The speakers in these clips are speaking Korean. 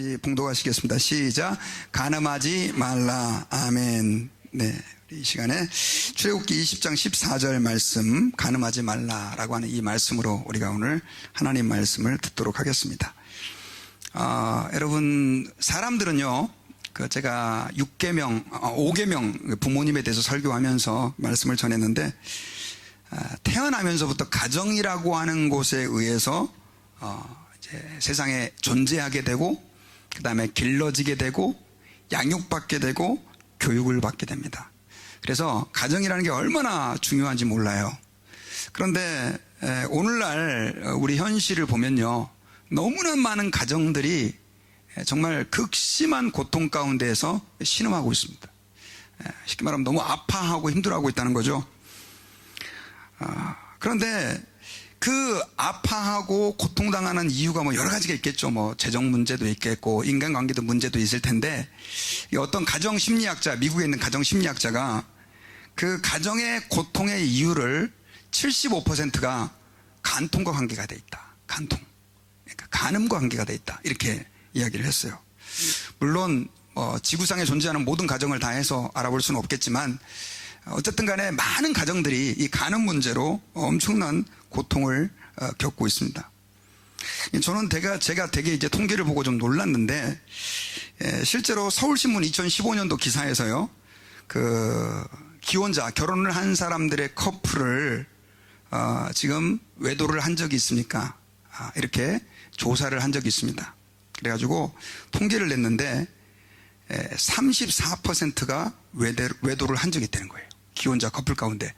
같이 봉독하시겠습니다. 시작. 간음하지 말라. 아멘. 네, 이 시간에 출애굽기 20장 14절 말씀, 간음하지 말라라고 하는 이 말씀으로 우리가 오늘 하나님 말씀을 듣도록 하겠습니다. 여러분, 사람들은요, 제가 5계명 부모님에 대해서 설교하면서 말씀을 전했는데, 태어나면서부터 가정이라고 하는 곳에 의해서 이제 세상에 존재하게 되고, 그 다음에 길러지게 되고, 양육받게 되고, 교육을 받게 됩니다. 그래서 가정이라는 게 얼마나 중요한지 몰라요. 그런데 오늘날 우리 현실을 보면요, 너무나 많은 가정들이 정말 극심한 고통 가운데에서 신음하고 있습니다. 쉽게 말하면 너무 아파하고 힘들어하고 있다는 거죠. 그런데 그 아파하고 고통당하는 이유가 뭐 여러 가지가 있겠죠. 뭐 재정 문제도 있겠고 인간관계도 문제도 있을 텐데, 어떤 가정심리학자, 미국에 있는 가정심리학자가 그 가정의 고통의 이유를 75%가 간통과 관계가 돼 있다. 간통. 그러니까 간음과 관계가 돼 있다. 이렇게 이야기를 했어요. 물론 지구상에 존재하는 모든 가정을 다 해서 알아볼 수는 없겠지만, 어쨌든 간에 많은 가정들이 이 간음 문제로 엄청난 고통을 겪고 있습니다. 저는 제가 되게 이제 통계를 보고 좀 놀랐는데, 실제로 서울신문 2015년도 기사에서요, 기혼자, 결혼을 한 사람들의 커플을 지금 외도를 한 적이 있습니까? 이렇게 조사를 한 적이 있습니다. 그래가지고 통계를 냈는데 34%가 외도를 한 적이 있다는 거예요. 기혼자 커플 가운데.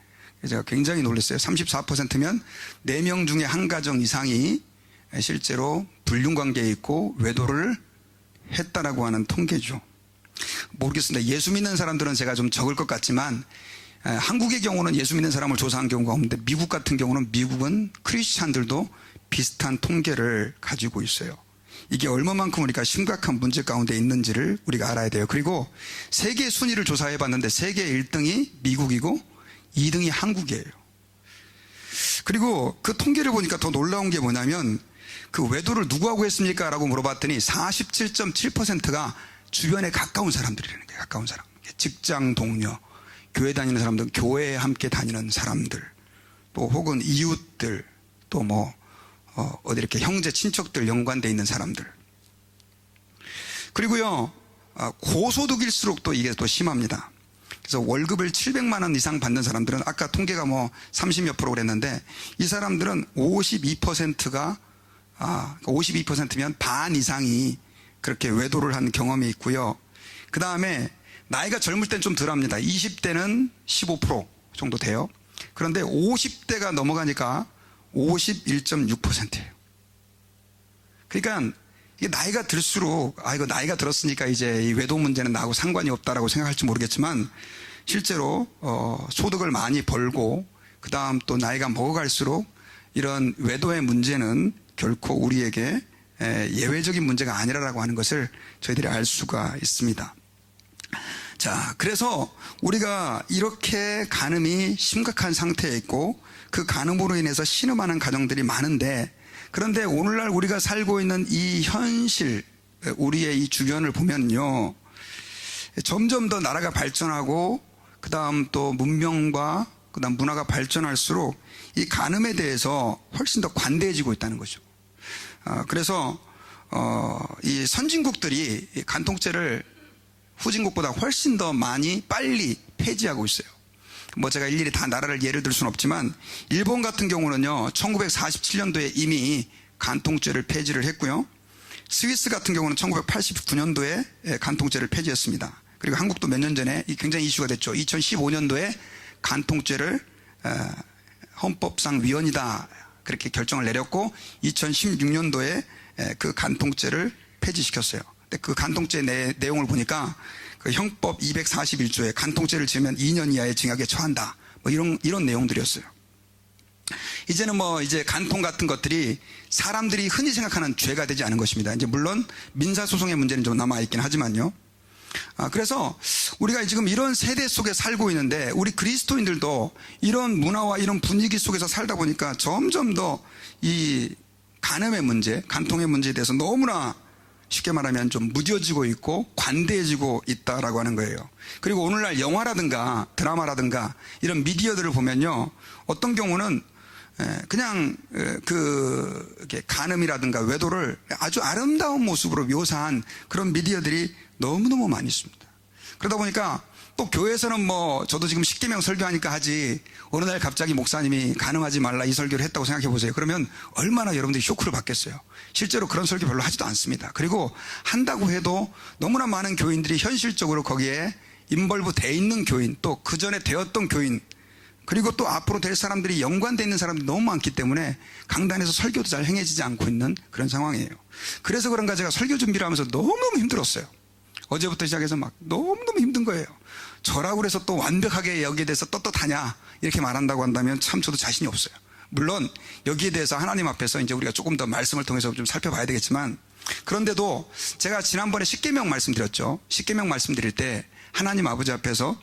제가 굉장히 놀랐어요. 34%면 4명 중에 한 가정 이상이 실제로 불륜관계에 있고 외도를 했다라고 하는 통계죠. 모르겠습니다. 예수 믿는 사람들은 제가 좀 적을 것 같지만, 한국의 경우는 예수 믿는 사람을 조사한 경우가 없는데, 미국 같은 경우는 미국은 크리스찬들도 비슷한 통계를 가지고 있어요. 이게 얼마만큼 우리가 심각한 문제 가운데 있는지를 우리가 알아야 돼요. 그리고 세계 순위를 조사해 봤는데 세계 1등이 미국이고 2등이 한국이에요. 그리고 그 통계를 보니까 더 놀라운 게 뭐냐면, 그 외도를 누구하고 했습니까? 라고 물어봤더니 47.7%가 주변에 가까운 사람들이라는 거예요. 가까운 사람. 직장 동료, 교회 다니는 사람들, 교회에 함께 다니는 사람들, 또 혹은 이웃들, 또 어디 이렇게 형제, 친척들 연관되어 있는 사람들. 그리고요, 고소득일수록 또 이게 또 심합니다. 그래서 월급을 700만 원 이상 받는 사람들은, 아까 통계가 30몇 프로 그랬는데, 이 사람들은 52%가, 52%면 반 이상이 그렇게 외도를 한 경험이 있고요. 그 다음에 나이가 젊을 땐 좀 덜합니다. 20대는 15% 정도 돼요. 그런데 50대가 넘어가니까 51.6%예요. 그러니까 이게 나이가 들수록, 이거 나이가 들었으니까 이제 이 외도 문제는 나하고 상관이 없다라고 생각할지 모르겠지만, 실제로 소득을 많이 벌고 그 다음 또 나이가 먹어갈수록 이런 외도의 문제는 결코 우리에게 예외적인 문제가 아니라고 하는 것을 저희들이 알 수가 있습니다. 자, 그래서 우리가 이렇게 간음이 심각한 상태에 있고, 그 간음으로 인해서 신음하는 가정들이 많은데, 그런데 오늘날 우리가 살고 있는 이 현실, 우리의 이 주변을 보면요, 점점 더 나라가 발전하고 그 다음 또 문명과 그 다음 문화가 발전할수록 이 간음에 대해서 훨씬 더 관대해지고 있다는 거죠. 그래서 이 선진국들이 간통죄를 후진국보다 훨씬 더 많이 빨리 폐지하고 있어요. 제가 일일이 다 나라를 예를 들 수는 없지만, 일본 같은 경우는요 1947년도에 이미 간통죄를 폐지를 했고요, 스위스 같은 경우는 1989년도에 간통죄를 폐지했습니다. 그리고 한국도 몇 년 전에 굉장히 이슈가 됐죠. 2015년도에 간통죄를 헌법상 위헌이다 그렇게 결정을 내렸고, 2016년도에 그 간통죄를 폐지시켰어요. 근데 그 간통죄 내용을 보니까 그 형법 241조에 간통죄를 지으면 2년 이하의 징역에 처한다, 이런 내용들이었어요. 이제는 이제 간통 같은 것들이 사람들이 흔히 생각하는 죄가 되지 않은 것입니다. 이제 물론 민사소송의 문제는 좀 남아있긴 하지만요. 그래서 우리가 지금 이런 세대 속에 살고 있는데, 우리 그리스도인들도 이런 문화와 이런 분위기 속에서 살다 보니까 점점 더 이 간음의 문제, 간통의 문제에 대해서 너무나 쉽게 말하면 좀 무뎌지고 있고 관대해지고 있다라고 하는 거예요. 그리고 오늘날 영화라든가 드라마라든가 이런 미디어들을 보면요, 어떤 경우는 그냥 이렇게 간음이라든가 외도를 아주 아름다운 모습으로 묘사한 그런 미디어들이 너무너무 많이 있습니다. 그러다 보니까 또 교회에서는 뭐 저도 지금 십계명 설교하니까 하지, 어느 날 갑자기 목사님이 간음하지 말라 이 설교를 했다고 생각해 보세요. 그러면 얼마나 여러분들이 쇼크를 받겠어요. 실제로 그런 설교 별로 하지도 않습니다. 그리고 한다고 해도 너무나 많은 교인들이 현실적으로 거기에 인벌브 돼 있는 교인, 또 그 전에 되었던 교인, 그리고 또 앞으로 될 사람들이 연관되어 있는 사람들이 너무 많기 때문에 강단에서 설교도 잘 행해지지 않고 있는 그런 상황이에요. 그래서 그런가 제가 설교 준비를 하면서 너무너무 힘들었어요. 어제부터 시작해서 막 너무너무 힘든 거예요. 저라고 그래서 또 완벽하게 여기에 대해서 떳떳하냐 이렇게 말한다고 한다면 참 저도 자신이 없어요. 물론 여기에 대해서 하나님 앞에서 이제 우리가 조금 더 말씀을 통해서 좀 살펴봐야 되겠지만, 그런데도 제가 지난번에 십계명 말씀드렸죠. 십계명 말씀드릴 때 하나님 아버지 앞에서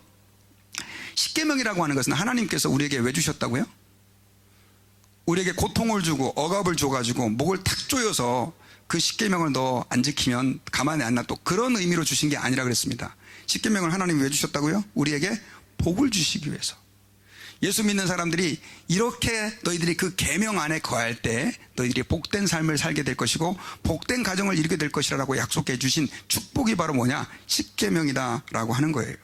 십계명이라고 하는 것은 하나님께서 우리에게 왜 주셨다고요? 우리에게 고통을 주고 억압을 줘가지고 목을 탁 조여서 그 십계명을 너 안 지키면 가만히 안 놔, 또 그런 의미로 주신 게 아니라 그랬습니다. 십계명을 하나님이 왜 주셨다고요? 우리에게 복을 주시기 위해서. 예수 믿는 사람들이 이렇게 너희들이 그 계명 안에 거할 때 너희들이 복된 삶을 살게 될 것이고 복된 가정을 이루게 될 것이라고 약속해 주신 축복이 바로 뭐냐? 십계명이다라고 하는 거예요.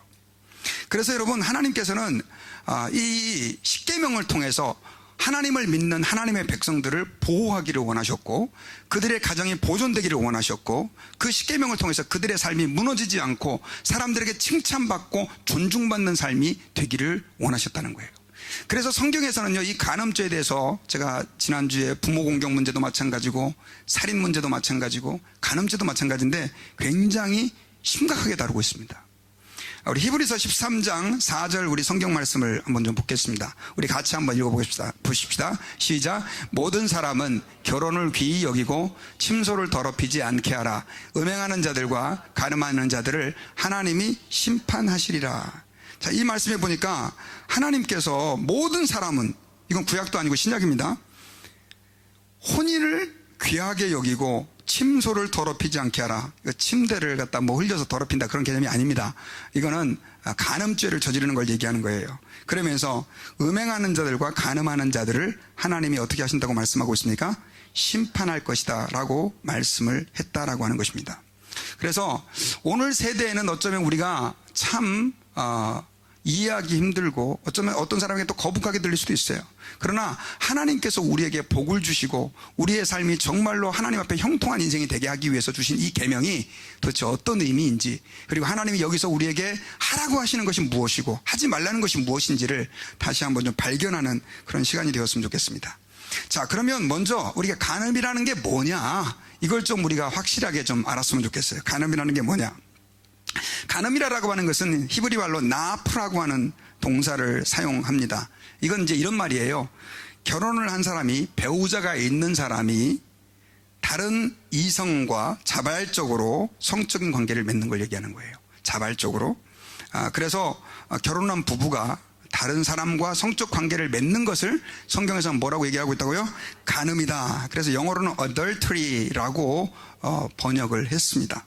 그래서 여러분, 하나님께서는 이 십계명을 통해서 하나님을 믿는 하나님의 백성들을 보호하기를 원하셨고, 그들의 가정이 보존되기를 원하셨고, 그 십계명을 통해서 그들의 삶이 무너지지 않고 사람들에게 칭찬받고 존중받는 삶이 되기를 원하셨다는 거예요. 그래서 성경에서는요, 이 간음죄에 대해서 제가 지난주에 부모 공격 문제도 마찬가지고 살인 문제도 마찬가지고 간음죄도 마찬가지인데 굉장히 심각하게 다루고 있습니다. 우리 히브리서 13장 4절 우리 성경 말씀을 한번 좀 보겠습니다. 우리 같이 한번 읽어보십시다. 시작. 모든 사람은 결혼을 귀히 여기고 침소를 더럽히지 않게 하라. 음행하는 자들과 간음하는 자들을 하나님이 심판하시리라. 자, 이 말씀에 보니까 하나님께서 모든 사람은, 이건 구약도 아니고 신약입니다, 혼인을 귀하게 여기고 침소를 더럽히지 않게 하라. 침대를 갖다 뭐 흘려서 더럽힌다 그런 개념이 아닙니다. 이거는 간음죄를 저지르는 걸 얘기하는 거예요. 그러면서 음행하는 자들과 간음하는 자들을 하나님이 어떻게 하신다고 말씀하고 있습니까? 심판할 것이다 라고 말씀을 했다라고 하는 것입니다. 그래서 오늘 세대에는 어쩌면 우리가 참 이해하기 힘들고 어쩌면 어떤 사람에게 또 거북하게 들릴 수도 있어요. 그러나 하나님께서 우리에게 복을 주시고 우리의 삶이 정말로 하나님 앞에 형통한 인생이 되게 하기 위해서 주신 이 계명이 도대체 어떤 의미인지, 그리고 하나님이 여기서 우리에게 하라고 하시는 것이 무엇이고 하지 말라는 것이 무엇인지를 다시 한번 좀 발견하는 그런 시간이 되었으면 좋겠습니다. 자, 그러면 먼저 우리가 간음이라는 게 뭐냐, 이걸 좀 우리가 확실하게 좀 알았으면 좋겠어요. 간음이라는 게 뭐냐? 간음이라고 하는 것은 히브리 말로 나프라고 하는 동사를 사용합니다. 이건 이제 이런 말이에요. 결혼을 한 사람이, 배우자가 있는 사람이 다른 이성과 자발적으로 성적인 관계를 맺는 걸 얘기하는 거예요. 자발적으로. 그래서 결혼한 부부가 다른 사람과 성적 관계를 맺는 것을 성경에서는 뭐라고 얘기하고 있다고요? 간음이다. 그래서 영어로는 adultery라고 번역을 했습니다.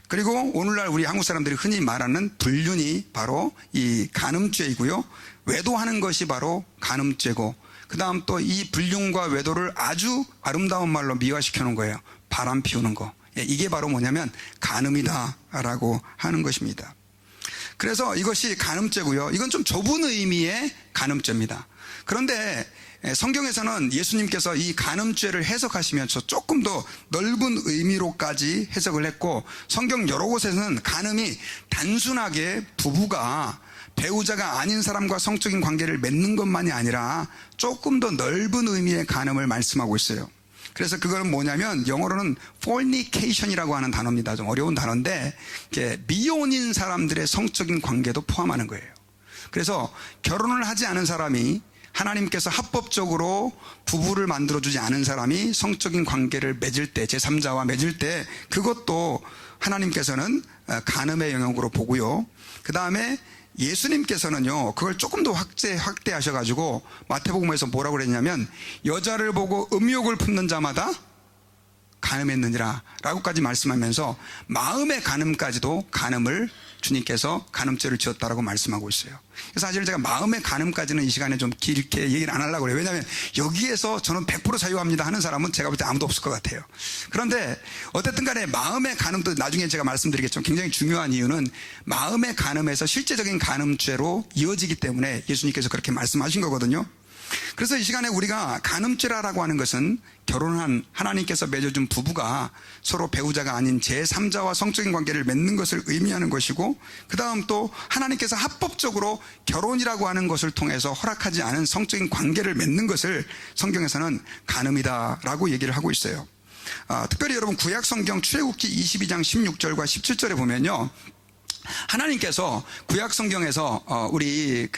그리고 오늘날 우리 한국 사람들이 흔히 말하는 불륜이 바로 이 간음죄이고요. 외도하는 것이 바로 간음죄고, 그 다음 또 이 불륜과 외도를 아주 아름다운 말로 미화시켜 놓은 거예요. 바람 피우는 거. 이게 바로 뭐냐면 간음이다라고 하는 것입니다. 그래서 이것이 간음죄고요. 이건 좀 좁은 의미의 간음죄입니다. 그런데 성경에서는 예수님께서 이 간음죄를 해석하시면서 조금 더 넓은 의미로까지 해석을 했고, 성경 여러 곳에서는 간음이 단순하게 부부가 배우자가 아닌 사람과 성적인 관계를 맺는 것만이 아니라 조금 더 넓은 의미의 간음을 말씀하고 있어요. 그래서 그거는 뭐냐면 영어로는 fornication이라고 하는 단어입니다. 좀 어려운 단어인데 미혼인 사람들의 성적인 관계도 포함하는 거예요. 그래서 결혼을 하지 않은 사람이, 하나님께서 합법적으로 부부를 만들어주지 않은 사람이 성적인 관계를 맺을 때, 제3자와 맺을 때 그것도 하나님께서는 간음의 영역으로 보고요. 그 다음에 예수님께서는요, 그걸 조금 더 확대하셔가지고 마태복음에서 뭐라고 그랬냐면, 여자를 보고 음욕을 품는 자마다 간음했느니라 라고까지 말씀하면서 마음의 간음까지도 간음을 주님께서 간음죄를 지었다라고 말씀하고 있어요. 그래서 사실 제가 마음의 간음까지는 이 시간에 좀 길게 얘기를 안 하려고 그래요. 왜냐하면 여기에서 저는 100% 자유합니다 하는 사람은 제가 볼 때 아무도 없을 것 같아요. 그런데 어쨌든 간에 마음의 간음도 나중에 제가 말씀드리겠지만 굉장히 중요한 이유는 마음의 간음에서 실제적인 간음죄로 이어지기 때문에 예수님께서 그렇게 말씀하신 거거든요. 그래서 이 시간에 우리가 간음죄라고 하는 것은 결혼한 하나님께서 맺어준 부부가 서로 배우자가 아닌 제3자와 성적인 관계를 맺는 것을 의미하는 것이고, 그 다음 또 하나님께서 합법적으로 결혼이라고 하는 것을 통해서 허락하지 않은 성적인 관계를 맺는 것을 성경에서는 간음이다라고 얘기를 하고 있어요. 특별히 여러분 구약 성경 출애굽기 22장 16절과 17절에 보면요, 하나님께서 구약 성경에서 우리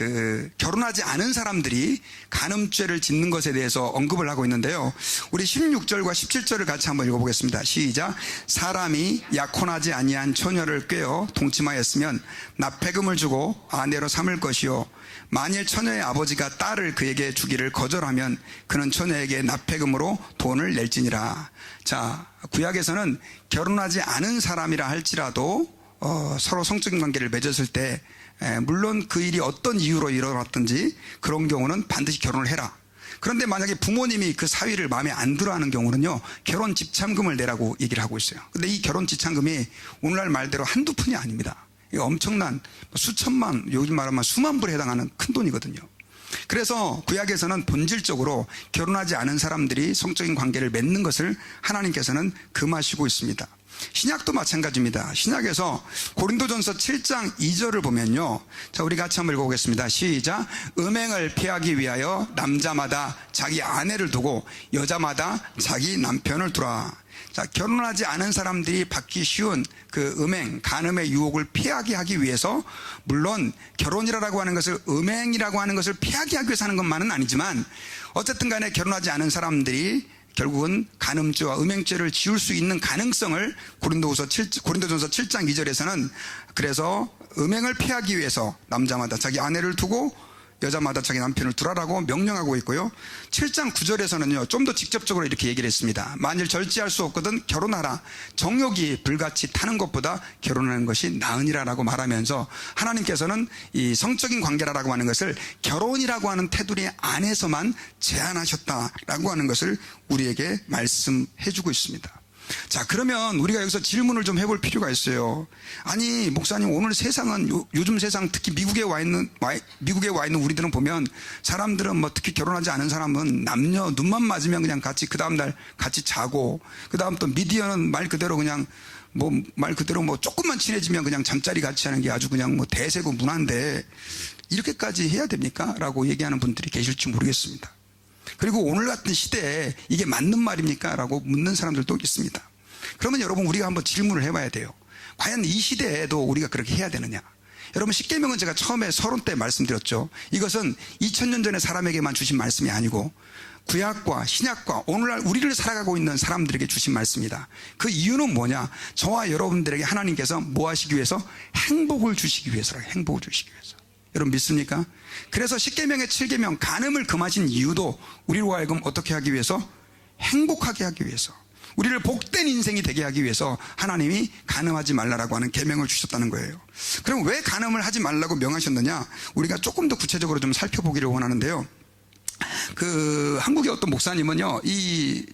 결혼하지 않은 사람들이 간음죄를 짓는 것에 대해서 언급을 하고 있는데요. 우리 16절과 17절을 같이 한번 읽어보겠습니다. 시작. 사람이 약혼하지 아니한 처녀를 꿰어 동침하였으면 납폐금을 주고 아내로 삼을 것이요, 만일 처녀의 아버지가 딸을 그에게 주기를 거절하면 그는 처녀에게 납폐금으로 돈을 낼지니라. 자, 구약에서는 결혼하지 않은 사람이라 할지라도 서로 성적인 관계를 맺었을 때 물론 그 일이 어떤 이유로 일어났든지 그런 경우는 반드시 결혼을 해라. 그런데 만약에 부모님이 그 사위를 마음에 안 들어하는 경우는요, 결혼 집참금을 내라고 얘기를 하고 있어요. 근데 이 결혼 집참금이 오늘날 말대로 한두 푼이 아닙니다. 이거 엄청난 수천만, 요즘 말하면 수만 불에 해당하는 큰 돈이거든요. 그래서 구약에서는 본질적으로 결혼하지 않은 사람들이 성적인 관계를 맺는 것을 하나님께서는 금하시고 있습니다. 신약도 마찬가지입니다. 신약에서 고린도전서 7장 2절을 보면요, 자, 우리 같이 한번 읽어보겠습니다. 시작. 음행을 피하기 위하여 남자마다 자기 아내를 두고 여자마다 자기 남편을 두라. 자, 결혼하지 않은 사람들이 받기 쉬운 그 음행, 간음의 유혹을 피하게 하기 위해서, 물론 결혼이라고 하는 것을, 음행이라고 하는 것을 피하게 하기 위해서 하는 것만은 아니지만, 어쨌든 간에 결혼하지 않은 사람들이 결국은 간음죄와 음행죄를 지을 수 있는 가능성을 고린도전서 7장 2절에서는 그래서 음행을 피하기 위해서 남자마다 자기 아내를 두고 여자마다 자기 남편을 두라라고 명령하고 있고요. 7장 9절에서는요, 좀 더 직접적으로 이렇게 얘기를 했습니다. 만일 절제할 수 없거든 결혼하라. 정욕이 불같이 타는 것보다 결혼하는 것이 나으니라라고 말하면서 하나님께서는 이 성적인 관계라고 하는 것을 결혼이라고 하는 테두리 안에서만 제한하셨다라고 하는 것을 우리에게 말씀해 주고 있습니다. 자, 그러면 우리가 여기서 질문을 좀 해볼 필요가 있어요. 아니, 목사님, 오늘 세상은 요즘 세상, 특히 미국에 와 있는 우리들은 보면, 사람들은 뭐 특히 결혼하지 않은 사람은 남녀 눈만 맞으면 그냥 같이 그 다음날 같이 자고, 그 다음 또 미디어는 말 그대로 그냥 조금만 친해지면 그냥 잠자리 같이 하는 게 아주 그냥 뭐 대세고 문화인데 이렇게까지 해야 됩니까? 라고 얘기하는 분들이 계실지 모르겠습니다. 그리고 오늘 같은 시대에 이게 맞는 말입니까? 라고 묻는 사람들도 있습니다. 그러면 여러분, 우리가 한번 질문을 해봐야 돼요. 과연 이 시대에도 우리가 그렇게 해야 되느냐? 여러분, 십계명은 제가 처음에 서론 때 말씀드렸죠. 이것은 2000년 전에 사람에게만 주신 말씀이 아니고 구약과 신약과 오늘날 우리를 살아가고 있는 사람들에게 주신 말씀이다. 그 이유는 뭐냐? 저와 여러분들에게 하나님께서 뭐 하시기 위해서? 행복을 주시기 위해서라고. 행복을 주시기 위해서. 여러분 믿습니까? 그래서 십계명의 7계명 간음을 금하신 이유도 우리로 하여금 어떻게 하기 위해서? 행복하게 하기 위해서, 우리를 복된 인생이 되게 하기 위해서 하나님이 간음하지 말라라고 하는 계명을 주셨다는 거예요. 그럼 왜 간음을 하지 말라고 명하셨느냐? 우리가 조금 더 구체적으로 좀 살펴보기를 원하는데요. 한국의 어떤 목사님은요,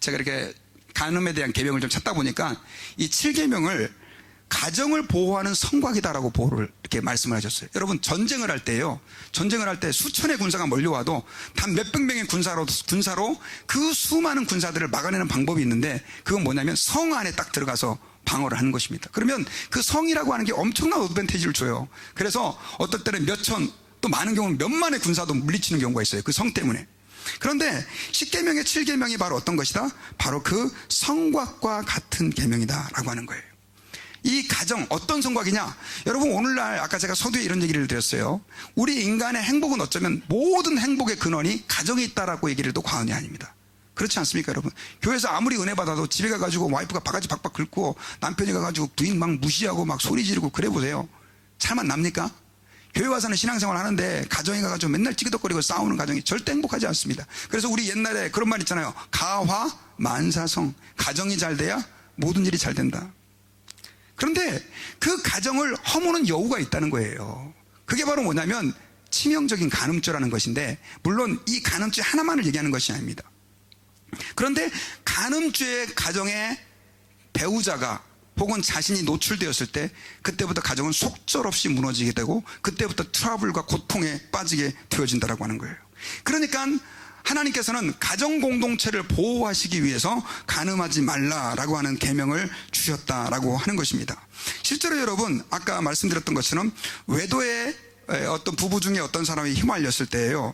제가 이렇게 간음에 대한 계명을 좀 찾다 보니까 이 7계명을 가정을 보호하는 성곽이다라고 보호를 이렇게 말씀을 하셨어요. 여러분, 전쟁을 할 때요, 전쟁을 할 때 수천의 군사가 몰려와도 단 몇백 명의 군사로 그 수많은 군사들을 막아내는 방법이 있는데, 그건 뭐냐면 성 안에 딱 들어가서 방어를 하는 것입니다. 그러면 그 성이라고 하는 게 엄청난 어드밴티지를 줘요. 그래서 어떨 때는 몇천, 또 많은 경우는 몇만의 군사도 물리치는 경우가 있어요. 그 성 때문에. 그런데 십계명의 7계명이 바로 어떤 것이다? 바로 그 성곽과 같은 계명이다라고 하는 거예요. 이 가정, 어떤 성곽이냐? 여러분, 오늘날 아까 제가 서두에 이런 얘기를 드렸어요. 우리 인간의 행복은 어쩌면 모든 행복의 근원이 가정에 있다라고 얘기를 해도 과언이 아닙니다. 그렇지 않습니까, 여러분? 교회에서 아무리 은혜 받아도 집에 가가지고 와이프가 바가지 박박 긁고 남편이 가가지고 부인 막 무시하고 막 소리 지르고 그래 보세요. 차만 납니까? 교회 와서는 신앙생활 하는데 가정에 가가지고 맨날 찌그덕거리고 싸우는 가정이 절대 행복하지 않습니다. 그래서 우리 옛날에 그런 말 있잖아요. 가화 만사성. 가정이 잘 돼야 모든 일이 잘 된다. 그런데 그 가정을 허무는 여우가 있다는 거예요. 그게 바로 뭐냐면 치명적인 간음죄라는 것인데, 물론 이 간음죄 하나만을 얘기하는 것이 아닙니다. 그런데 간음죄 가정에 배우자가 혹은 자신이 노출되었을 때 그때부터 가정은 속절없이 무너지게 되고 그때부터 트러블과 고통에 빠지게 되어진다라고 하는 거예요. 그러니까 하나님께서는 가정 공동체를 보호하시기 위해서 간음하지 말라라고 하는 계명을 주셨다라고 하는 것입니다. 실제로 여러분, 아까 말씀드렸던 것처럼 외도에 어떤 부부 중에 어떤 사람이 휘말렸을 때예요,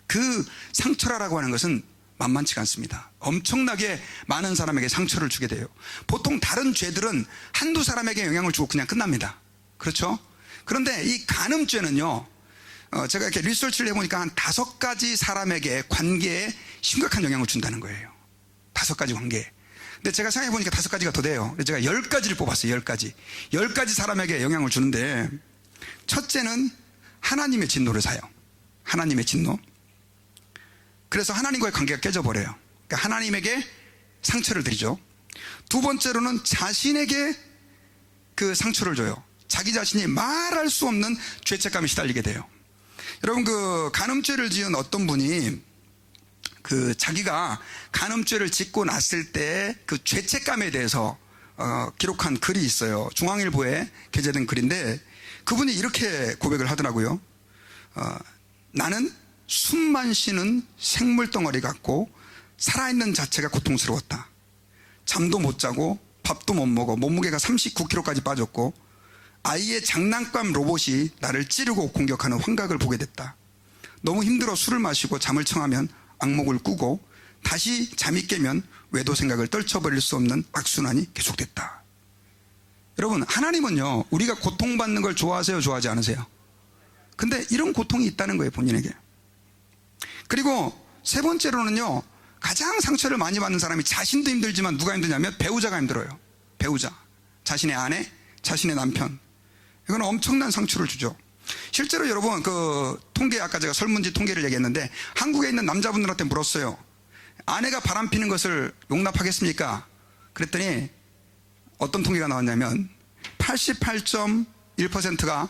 그 상처라고 하는 것은 만만치가 않습니다. 엄청나게 많은 사람에게 상처를 주게 돼요. 보통 다른 죄들은 한두 사람에게 영향을 주고 그냥 끝납니다. 그렇죠? 그런데 이 간음죄는요, 제가 이렇게 리서치를 해보니까 한 5가지 사람에게 관계에 심각한 영향을 준다는 거예요. 5가지 관계에. 근데 제가 생각해보니까 5가지가 더 돼요. 제가 10가지를 뽑았어요. 10가지. 10가지 사람에게 영향을 주는데, 첫째는 하나님의 진노를 사요. 하나님의 진노. 그래서 하나님과의 관계가 깨져버려요. 그러니까 하나님에게 상처를 드리죠. 두 번째로는 자신에게 그 상처를 줘요. 자기 자신이 말할 수 없는 죄책감에 시달리게 돼요. 여러분, 그 간음죄를 지은 어떤 분이 그 자기가 간음죄를 짓고 났을 때 그 죄책감에 대해서 기록한 글이 있어요. 중앙일보에 게재된 글인데, 그분이 이렇게 고백을 하더라고요. 나는 숨만 쉬는 생물덩어리 같고 살아있는 자체가 고통스러웠다. 잠도 못 자고 밥도 못 먹어. 몸무게가 39kg까지 빠졌고 아이의 장난감 로봇이 나를 찌르고 공격하는 환각을 보게 됐다. 너무 힘들어 술을 마시고 잠을 청하면 악몽을 꾸고 다시 잠이 깨면 외도 생각을 떨쳐버릴 수 없는 악순환이 계속됐다. 여러분, 하나님은요, 우리가 고통받는 걸 좋아하세요, 좋아하지 않으세요? 근데 이런 고통이 있다는 거예요, 본인에게. 그리고 세 번째로는요, 가장 상처를 많이 받는 사람이 자신도 힘들지만 누가 힘드냐면 배우자가 힘들어요. 배우자. 자신의 아내, 자신의 남편. 이건 엄청난 상처를 주죠. 실제로 여러분, 그 통계, 아까 제가 설문지 통계를 얘기했는데 한국에 있는 남자분들한테 물었어요. 아내가 바람 피는 것을 용납하겠습니까? 그랬더니 어떤 통계가 나왔냐면 88.1%가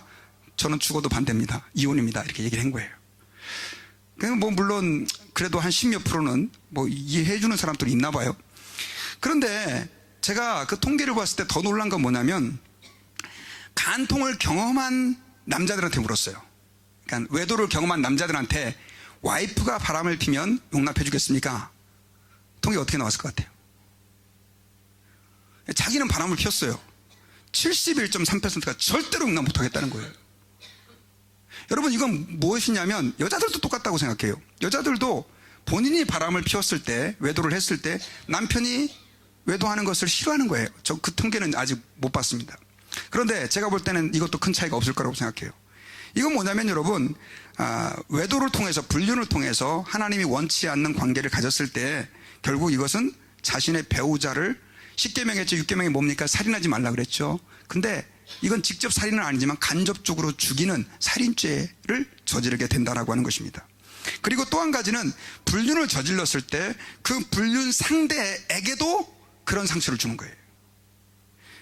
저는 죽어도 반대입니다. 이혼입니다. 이렇게 얘기를 한 거예요. 뭐 물론 그래도 한 10몇 프로는 뭐 이해해 주는 사람들이 있나 봐요. 그런데 제가 그 통계를 봤을 때 더 놀란 건 뭐냐면 간통을 경험한 남자들한테 물었어요. 그러니까 외도를 경험한 남자들한테 와이프가 바람을 피면 용납해 주겠습니까? 통계 어떻게 나왔을 것 같아요? 자기는 바람을 피웠어요. 71.3%가 절대로 용납 못하겠다는 거예요. 여러분, 이건 무엇이냐면 여자들도 똑같다고 생각해요. 여자들도 본인이 바람을 피웠을 때, 외도를 했을 때 남편이 외도하는 것을 싫어하는 거예요. 저 그 통계는 아직 못 봤습니다. 그런데 제가 볼 때는 이것도 큰 차이가 없을 거라고 생각해요. 이건 뭐냐면 여러분, 외도를 통해서, 불륜을 통해서 하나님이 원치 않는 관계를 가졌을 때 결국 이것은 자신의 배우자를 10계명 했죠. 6계명이 뭡니까? 살인하지 말라 그랬죠. 근데 이건 직접 살인은 아니지만 간접적으로 죽이는 살인죄를 저지르게 된다라고 하는 것입니다. 그리고 또 한 가지는 불륜을 저질렀을 때 그 불륜 상대에게도 그런 상처를 주는 거예요.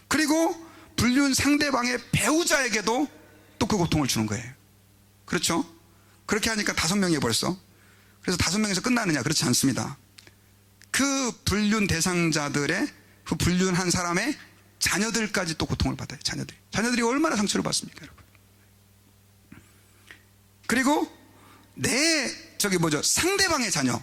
그리고 불륜 상대방의 배우자에게도 또 그 고통을 주는 거예요. 그렇죠? 그렇게 하니까 5명이 벌써. 그래서 5명에서 끝나느냐? 그렇지 않습니다. 그 불륜 대상자들의, 그 불륜한 사람의 자녀들까지 또 고통을 받아요. 자녀들이 얼마나 상처를 받습니까, 여러분? 그리고 상대방의 자녀,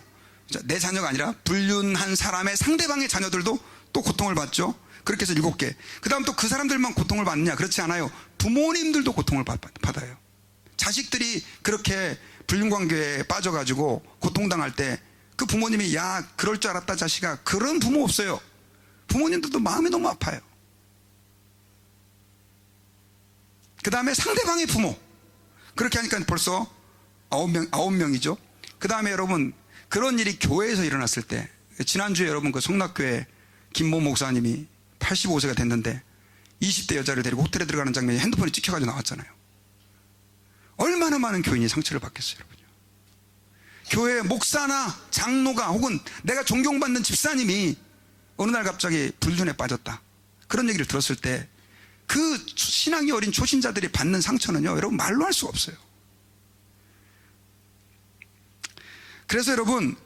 내 자녀가 아니라 불륜한 사람의 상대방의 자녀들도 또 고통을 받죠. 그렇게 해서 7개. 그 다음 또 그 사람들만 고통을 받느냐? 그렇지 않아요. 부모님들도 고통을 받아요. 자식들이 그렇게 불륜관계에 빠져가지고 고통당할 때 그 부모님이, 야, 그럴 줄 알았다 자식아. 그런 부모 없어요. 부모님들도 마음이 너무 아파요. 그 다음에 상대방의 부모. 그렇게 하니까 벌써 9명이죠. 그 다음에 여러분, 그런 일이 교회에서 일어났을 때, 지난주에 여러분 그 성락교회 김모 목사님이 85세가 됐는데 20대 여자를 데리고 호텔에 들어가는 장면이 핸드폰이 찍혀가지고 나왔잖아요. 얼마나 많은 교인이 상처를 받겠어요, 여러분요. 교회 목사나 장로가 혹은 내가 존경받는 집사님이 어느 날 갑자기 불륜에 빠졌다, 그런 얘기를 들었을 때 그 신앙이 어린 초신자들이 받는 상처는요, 여러분 말로 할 수가 없어요. 그래서 여러분,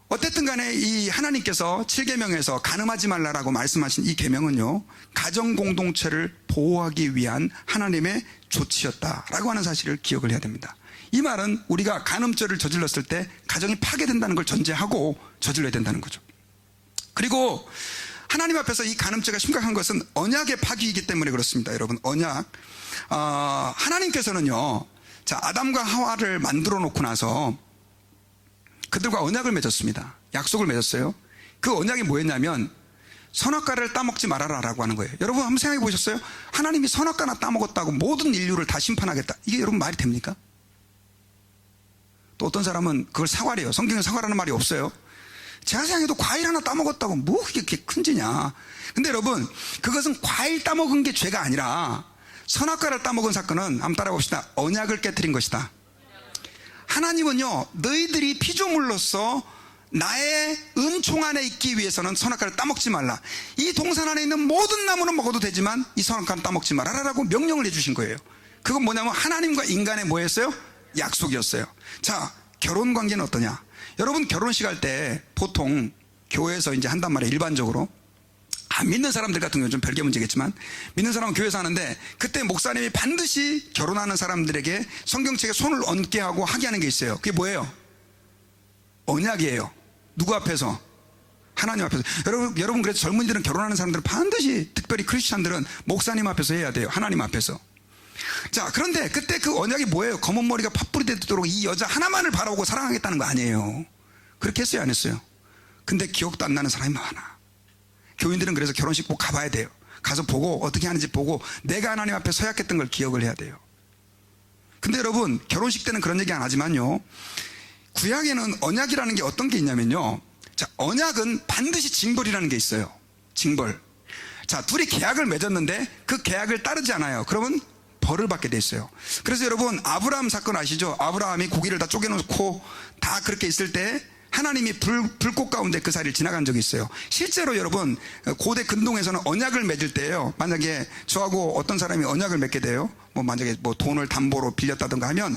어쨌든 간에 이 하나님께서 7계명에서 간음하지 말라라고 말씀하신 이 계명은요, 가정 공동체를 보호하기 위한 하나님의 조치였다라고 하는 사실을 기억을 해야 됩니다. 이 말은 우리가 간음죄를 저질렀을 때 가정이 파괴된다는 걸 전제하고 저질러야 된다는 거죠. 그리고 하나님 앞에서 이 간음죄가 심각한 것은 언약의 파기이기 때문에 그렇습니다. 여러분, 언약, 하나님께서는요, 자, 아담과 하와를 만들어 놓고 나서 그들과 언약을 맺었습니다. 약속을 맺었어요. 그 언약이 뭐였냐면 선악과를 따먹지 말아라라고 하는 거예요. 여러분 한번 생각해 보셨어요? 하나님이 선악과나 따먹었다고 모든 인류를 다 심판하겠다, 이게 여러분 말이 됩니까? 또 어떤 사람은 그걸 사과래요. 성경에 사과라는 말이 없어요. 제가 생각해도 과일 하나 따먹었다고 뭐 그게 큰 죄냐. 근데 여러분, 그것은 과일 따먹은 게 죄가 아니라 선악과를 따먹은 사건은, 한번 따라봅시다, 언약을 깨트린 것이다. 하나님은요, 너희들이 피조물로서 나의 은총 안에 있기 위해서는 선악과를 따먹지 말라, 이 동산 안에 있는 모든 나무는 먹어도 되지만 이 선악과는 따먹지 말아라라고 명령을 해주신 거예요. 그건 뭐냐면 하나님과 인간의 뭐였어요? 약속이었어요. 자, 결혼 관계는 어떠냐? 여러분, 결혼식 할 때 보통 교회에서 이제 한단 말이에요. 일반적으로 안 믿는 사람들 같은 경우는 좀 별개 문제겠지만, 믿는 사람은 교회에서 하는데, 그때 목사님이 반드시 결혼하는 사람들에게 성경책에 손을 얹게 하고 하게 하는 게 있어요. 그게 뭐예요? 언약이에요. 누구 앞에서? 하나님 앞에서. 여러분 그래서 젊은이들은, 결혼하는 사람들은 반드시, 특별히 크리스찬들은 목사님 앞에서 해야 돼요. 하나님 앞에서. 자, 그런데 그때 그 언약이 뭐예요? 검은 머리가 팥불이 되도록 이 여자 하나만을 바라보고 사랑하겠다는 거 아니에요. 그렇게 했어요, 안 했어요? 근데 기억도 안 나는 사람이 많아. 교인들은 그래서 결혼식 꼭 가봐야 돼요. 가서 보고 어떻게 하는지 보고 내가 하나님 앞에 서약했던 걸 기억을 해야 돼요. 근데 여러분, 결혼식 때는 그런 얘기 안 하지만요, 구약에는 언약이라는 게 어떤 게 있냐면요, 자, 언약은 반드시 징벌이라는 게 있어요. 징벌. 자, 둘이 계약을 맺었는데 그 계약을 따르지 않아요. 그러면 벌을 받게 돼 있어요. 그래서 여러분, 아브라함 사건 아시죠? 아브라함이 고기를 다 쪼개놓고 다 그렇게 있을 때 하나님이 불꽃 가운데 그 사이를 지나간 적이 있어요. 실제로 여러분, 고대 근동에서는 언약을 맺을 때요, 만약에 저하고 어떤 사람이 언약을 맺게 돼요, 만약에 돈을 담보로 빌렸다든가 하면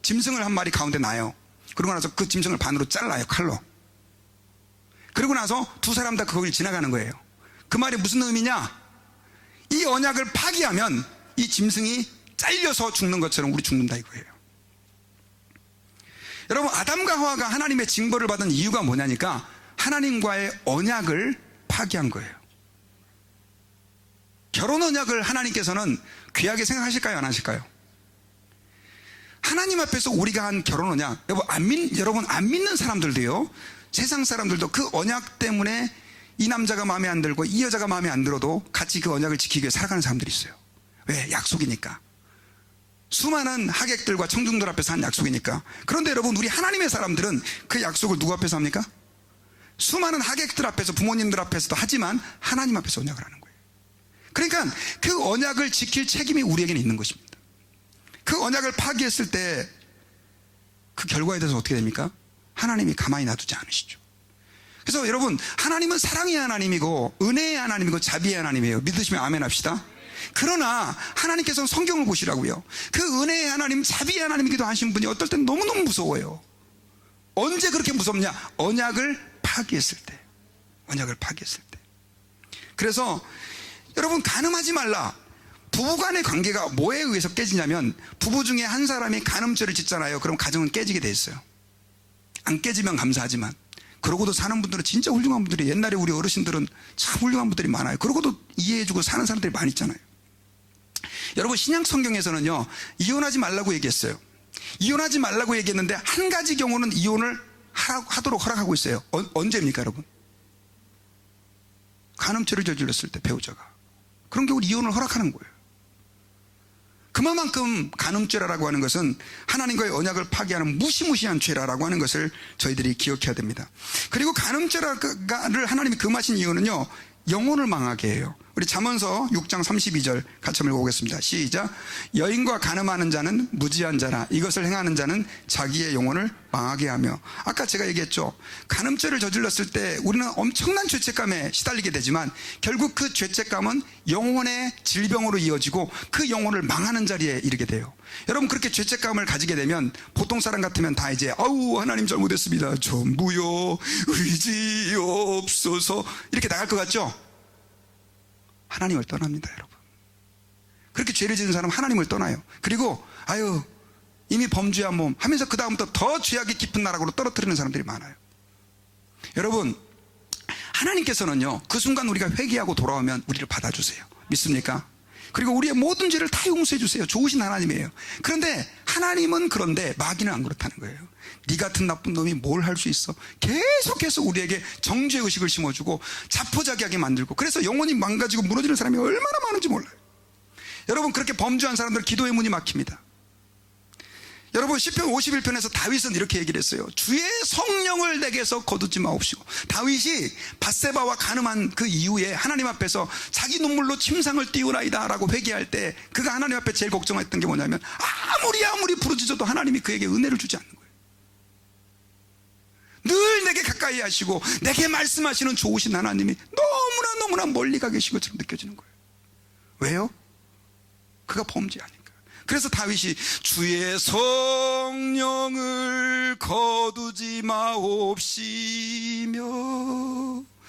짐승을 한 마리 가운데 놔요. 그러고 나서 그 짐승을 반으로 잘라요, 칼로. 그리고 나서 두 사람 다 거기를 지나가는 거예요. 그 말이 무슨 의미냐? 이 언약을 파기하면 이 짐승이 잘려서 죽는 것처럼 우리 죽는다 이거예요. 여러분, 아담과 하와가 하나님의 징벌을 받은 이유가 뭐냐니까 하나님과의 언약을 파기한 거예요. 결혼 언약을 하나님께서는 귀하게 생각하실까요, 안 하실까요? 하나님 앞에서 우리가 한 결혼 언약, 여러분 안 믿는 사람들도요, 세상 사람들도 그 언약 때문에 이 남자가 마음에 안 들고 이 여자가 마음에 안 들어도 같이 그 언약을 지키기 위해 살아가는 사람들이 있어요. 왜? 약속이니까. 수많은 하객들과 청중들 앞에서 한 약속이니까. 그런데 여러분, 우리 하나님의 사람들은 그 약속을 누구 앞에서 합니까? 수많은 하객들 앞에서, 부모님들 앞에서도 하지만 하나님 앞에서 언약을 하는 거예요. 그러니까 그 언약을 지킬 책임이 우리에게는 있는 것입니다. 그 언약을 파기했을 때 그 결과에 대해서 어떻게 됩니까? 하나님이 가만히 놔두지 않으시죠. 그래서 여러분, 하나님은 사랑의 하나님이고 은혜의 하나님이고 자비의 하나님이에요. 믿으시면 아멘 합시다. 그러나 하나님께서는 성경을 보시라고요. 그 은혜의 하나님, 자비의 하나님이기도 하신 분이 어떨 땐 너무너무 무서워요. 언제 그렇게 무섭냐? 언약을 파기했을 때. 언약을 파기했을 때. 그래서 여러분, 간음하지 말라. 부부간의 관계가 뭐에 의해서 깨지냐면, 부부 중에 한 사람이 간음죄를 짓잖아요. 그럼 가정은 깨지게 돼 있어요. 안 깨지면 감사하지만, 그러고도 사는 분들은 진짜 훌륭한 분들이, 옛날에 우리 어르신들은 참 훌륭한 분들이 많아요. 그러고도 이해해주고 사는 사람들이 많이 있잖아요. 여러분, 신약 성경에서는요, 이혼하지 말라고 얘기했어요. 이혼하지 말라고 얘기했는데 한 가지 경우는 이혼을 하도록 허락하고 있어요. 언제입니까, 여러분? 간음죄를 저질렀을 때, 배우자가. 그런 경우 이혼을 허락하는 거예요. 그만큼 간음죄라고 하는 것은 하나님과의 언약을 파기하는 무시무시한 죄라고 하는 것을 저희들이 기억해야 됩니다. 그리고 간음죄를 하나님이 금하신 이유는요, 영혼을 망하게 해요. 우리 잠언서 6장 32절 같이 한번 읽어보겠습니다. 시작. 여인과 간음하는 자는 무지한 자라. 이것을 행하는 자는 자기의 영혼을 망하게 하며. 아까 제가 얘기했죠. 간음죄를 저질렀을 때 우리는 엄청난 죄책감에 시달리게 되지만 결국 그 죄책감은 영혼의 질병으로 이어지고 그 영혼을 망하는 자리에 이르게 돼요. 여러분, 그렇게 죄책감을 가지게 되면 보통 사람 같으면 다 이제 아우 하나님 잘못했습니다, 전부요 의지 없어서 이렇게 나갈 것 같죠? 하나님을 떠납니다, 여러분. 그렇게 죄를 지은 사람은 하나님을 떠나요. 그리고 아유 이미 범죄한 몸 하면서 그 다음부터 더 죄악이 깊은 나락으로 떨어뜨리는 사람들이 많아요. 여러분, 하나님께서는요 그 순간 우리가 회개하고 돌아오면 우리를 받아주세요. 믿습니까? 그리고 우리의 모든 죄를 다 용서해 주세요. 좋으신 하나님이에요. 그런데 하나님은 그런데 마귀는 안 그렇다는 거예요. 네 같은 나쁜 놈이 뭘 할 수 있어? 계속해서 우리에게 정죄의식을 심어주고 자포자기하게 만들고, 그래서 영혼이 망가지고 무너지는 사람이 얼마나 많은지 몰라요. 여러분, 그렇게 범죄한 사람들 기도의 문이 막힙니다. 여러분, 시편 51편에서 다윗은 이렇게 얘기를 했어요. 주의 성령을 내게서 거두지 마옵시고. 다윗이 밧세바와 간음한 그 이후에 하나님 앞에서 자기 눈물로 침상을 띄우나이다 라고 회개할 때 그가 하나님 앞에 제일 걱정했던 게 뭐냐면 아무리 부르짖어도 하나님이 그에게 은혜를 주지 않는 거예요. 늘 내게 가까이 하시고 내게 말씀하시는 좋으신 하나님이 너무나 멀리 가 계신 것처럼 느껴지는 거예요. 왜요? 그가 범죄하니까. 그래서 다윗이 주의 성령을 거두지 마옵시며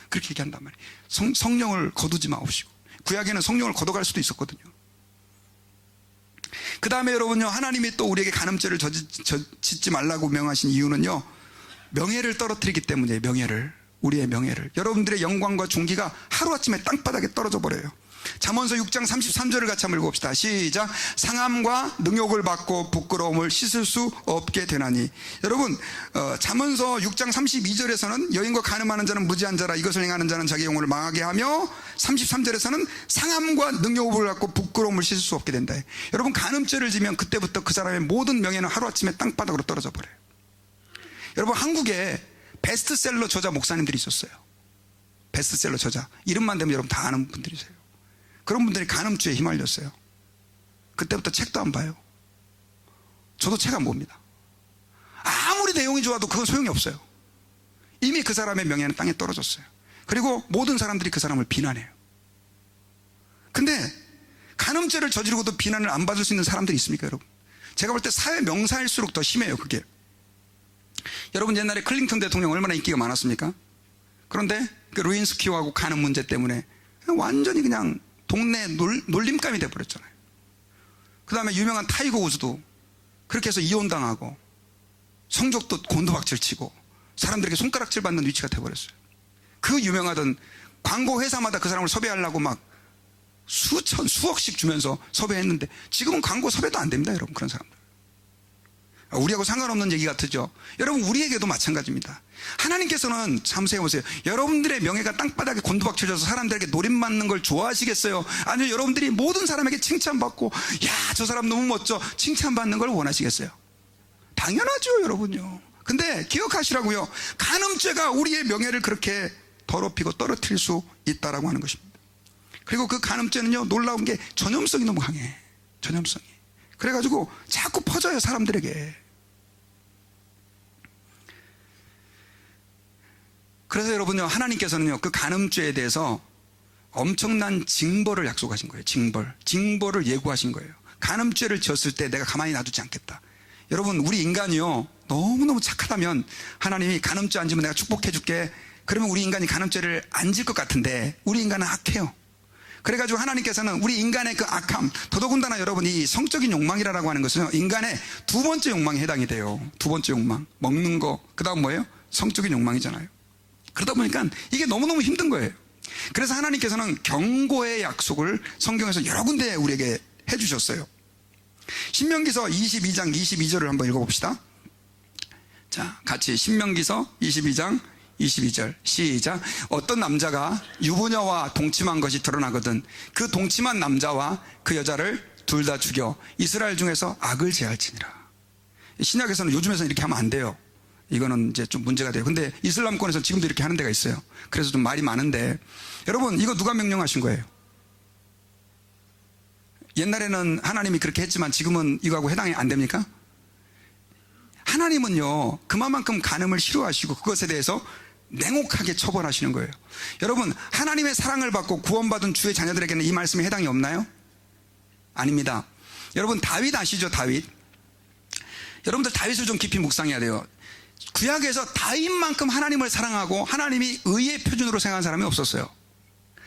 그렇게 얘기한단 말이에요. 성령을 거두지 마옵시고. 구약에는 성령을 걷어갈 수도 있었거든요. 그 다음에 여러분요, 하나님이 또 우리에게 간음죄를 짓지 말라고 명하신 이유는요, 명예를 떨어뜨리기 때문이에요. 우리의 명예를. 여러분들의 영광과 존귀가 하루아침에 땅바닥에 떨어져 버려요. 잠언서 6장 33절을 같이 한번 읽어봅시다. 시작. 상함과 능욕을 받고 부끄러움을 씻을 수 없게 되나니. 여러분, 잠언서 6장 32절에서는 여인과 간음하는 자는 무지한 자라. 이것을 행하는 자는 자기 영혼을 망하게 하며, 33절에서는 상함과 능욕을 받고 부끄러움을 씻을 수 없게 된다. 여러분, 간음죄를 지면 그때부터 그 사람의 모든 명예는 하루아침에 땅바닥으로 떨어져 버려요. 여러분, 한국에 베스트셀러 저자 목사님들이 있었어요. 베스트셀러 저자. 이름만 되면 여러분 다 아는 분들이세요. 그런 분들이 간음죄에 휘말렸어요. 그때부터 책도 안 봐요. 저도 책 안 봅니다. 아무리 내용이 좋아도 그건 소용이 없어요. 이미 그 사람의 명예는 땅에 떨어졌어요. 그리고 모든 사람들이 그 사람을 비난해요. 근데 간음죄를 저지르고도 비난을 안 받을 수 있는 사람들이 있습니까, 여러분? 제가 볼 때 사회 명사일수록 더 심해요, 그게. 여러분, 옛날에 클린턴 대통령 얼마나 인기가 많았습니까? 그런데 그 루인스키하고 간음 문제 때문에 완전히 그냥 동네 놀림감이 돼버렸잖아요. 그 다음에 유명한 타이거 우즈도 그렇게 해서 이혼당하고 성적도 곤두박질 치고 사람들에게 손가락질 받는 위치가 돼버렸어요. 그 유명하던 광고 회사마다 그 사람을 섭외하려고 막 수억씩 주면서 섭외했는데 지금은 광고 섭외도 안 됩니다, 여러분. 그런 사람들. 우리하고 상관없는 얘기 같으죠. 여러분, 우리에게도 마찬가지입니다. 하나님께서는 잠시해 보세요. 여러분들의 명예가 땅바닥에 곤두박쳐져서 사람들에게 노림맞는 걸 좋아하시겠어요? 아니면 여러분들이 모든 사람에게 칭찬받고 야, 저 사람 너무 멋져 칭찬받는 걸 원하시겠어요? 당연하죠, 여러분요. 근데 기억하시라고요. 간음죄가 우리의 명예를 그렇게 더럽히고 떨어뜨릴 수 있다라고 하는 것입니다. 그리고 그 간음죄는요, 놀라운 게 전염성이 너무 강해. 전염성이. 그래가지고 자꾸 퍼져요, 사람들에게. 그래서 여러분요, 하나님께서는요, 그 간음죄에 대해서 엄청난 징벌을 약속하신 거예요. 징벌을 예고하신 거예요. 간음죄를 지었을 때 내가 가만히 놔두지 않겠다. 여러분, 우리 인간이요, 너무너무 착하다면 하나님이 간음죄 안 지면 내가 축복해 줄게. 그러면 우리 인간이 간음죄를 안 질 것 같은데 우리 인간은 악해요. 그래가지고 하나님께서는 우리 인간의 그 악함, 더더군다나 여러분, 이 성적인 욕망이라고 하는 것은 인간의 두 번째 욕망에 해당이 돼요. 두 번째 욕망. 먹는 거. 그 다음 뭐예요? 성적인 욕망이잖아요. 그러다 보니까 이게 너무너무 힘든 거예요. 그래서 하나님께서는 경고의 약속을 성경에서 여러 군데 우리에게 해주셨어요. 신명기서 22장 22절을 한번 읽어봅시다. 자, 같이 신명기서 22장 22절 시작. 어떤 남자가 유부녀와 동침한 것이 드러나거든 그 동침한 남자와 그 여자를 둘 다 죽여 이스라엘 중에서 악을 제할지니라. 신약에서는 요즘에서는 이렇게 하면 안 돼요. 이거는 이제 좀 문제가 돼요. 근데 이슬람권에서는 지금도 이렇게 하는 데가 있어요. 그래서 좀 말이 많은데, 여러분, 이거 누가 명령하신 거예요? 옛날에는 하나님이 그렇게 했지만 지금은 이거하고 해당이 안 됩니까? 하나님은요, 그만큼 간음을 싫어하시고 그것에 대해서 냉혹하게 처벌하시는 거예요. 여러분, 하나님의 사랑을 받고 구원받은 주의 자녀들에게는 이 말씀에 해당이 없나요? 아닙니다. 여러분, 다윗 아시죠? 다윗. 여러분들 다윗을 좀 깊이 묵상해야 돼요. 구약에서 다윗만큼 하나님을 사랑하고 하나님이 의의 표준으로 생각한 사람이 없었어요.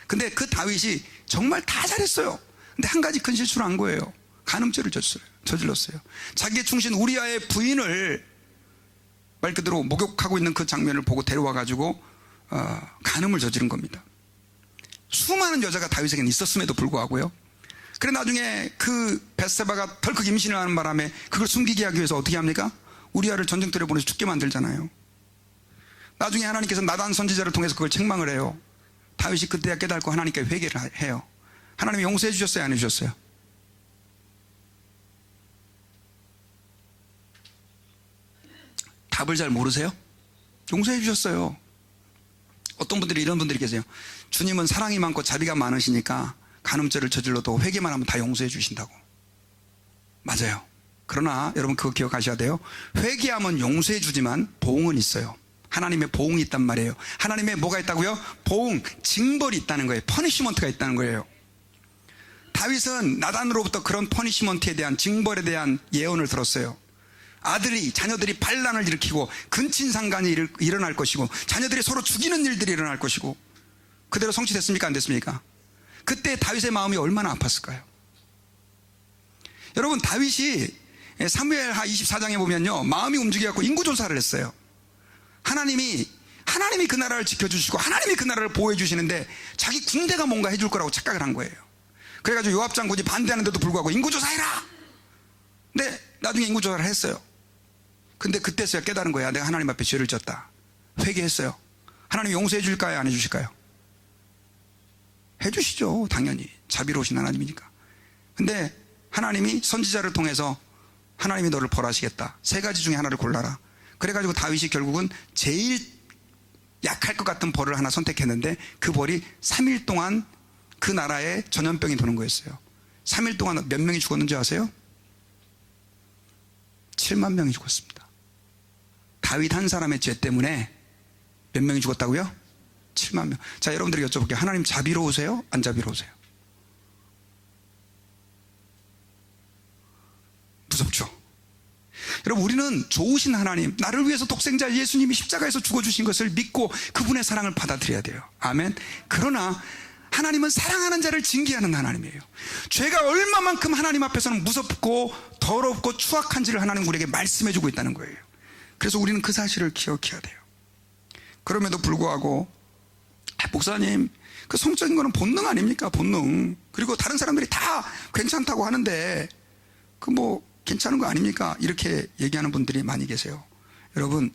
근데 그 다윗이 정말 다 잘했어요. 근데 한 가지 큰 실수를 한 거예요. 간음죄를 저질렀어요. 자기의 충신 우리아의 부인을 말 그대로 목욕하고 있는 그 장면을 보고 데려와 가지고 간음을 저지른 겁니다. 수많은 여자가 다윗에게는 있었음에도 불구하고요. 그래 나중에 그 벳세바가 덜컥 임신을 하는 바람에 그걸 숨기게 하기 위해서 어떻게 합니까? 우리아를 전쟁터에 보내서 죽게 만들잖아요. 나중에 하나님께서 나단 선지자를 통해서 그걸 책망을 해요. 다윗이 그때야 깨닫고 하나님께 회개를 해요. 하나님이 용서해 주셨어요? 안 해주셨어요? 답을 잘 모르세요? 용서해 주셨어요. 어떤 분들이 이런 분들이 계세요. 주님은 사랑이 많고 자비가 많으시니까 간음죄를 저질러도 회개만 하면 다 용서해 주신다고. 맞아요. 그러나 여러분 그거 기억하셔야 돼요. 회개하면 용서해 주지만 보응은 있어요. 하나님의 보응이 있단 말이에요. 하나님의 뭐가 있다고요? 보응, 징벌이 있다는 거예요. 퍼니시먼트가 있다는 거예요. 다윗은 나단으로부터 그런 퍼니시먼트에 대한, 징벌에 대한 예언을 들었어요. 자녀들이 반란을 일으키고 근친상간이 일어날 것이고 자녀들이 서로 죽이는 일들이 일어날 것이고 그대로 성취됐습니까? 안 됐습니까? 그때 다윗의 마음이 얼마나 아팠을까요? 여러분, 다윗이 사무엘하 24장에 보면요, 마음이 움직여갖고 인구조사를 했어요. 하나님이 그 나라를 지켜주시고 하나님이 그 나라를 보호해 주시는데 자기 군대가 뭔가 해줄 거라고 착각을 한 거예요. 그래가지고 요압 장군이 반대하는데도 불구하고 인구조사해라! 근데 나중에 인구조사를 했어요. 근데 그때서야 깨달은 거야. 내가 하나님 앞에 죄를 졌다. 회개했어요. 하나님 용서해 줄까요? 안 해주실까요? 해주시죠. 당연히. 자비로우신 하나님이니까. 근데 하나님이 선지자를 통해서 하나님이 너를 벌하시겠다. 3가지 중에 하나를 골라라. 그래가지고 다윗이 결국은 제일 약할 것 같은 벌을 하나 선택했는데 그 벌이 3일 동안 그 나라에 전염병이 도는 거였어요. 3일 동안 몇 명이 죽었는지 아세요? 7만 명이 죽었습니다. 다윗 한 사람의 죄 때문에 몇 명이 죽었다고요? 7만 명. 자, 여러분들에게 여쭤볼게요. 하나님 자비로우세요? 안 자비로우세요? 무섭죠? 여러분, 우리는 좋으신 하나님, 나를 위해서 독생자 예수님이 십자가에서 죽어주신 것을 믿고 그분의 사랑을 받아들여야 돼요. 아멘. 그러나 하나님은 사랑하는 자를 징계하는 하나님이에요. 죄가 얼마만큼 하나님 앞에서는 무섭고 더럽고 추악한지를 하나님 우리에게 말씀해주고 있다는 거예요. 그래서 우리는 그 사실을 기억해야 돼요. 그럼에도 불구하고 목사님, 그 성적인 거는 본능 아닙니까? 본능. 그리고 다른 사람들이 다 괜찮다고 하는데 그 뭐 괜찮은 거 아닙니까? 이렇게 얘기하는 분들이 많이 계세요. 여러분,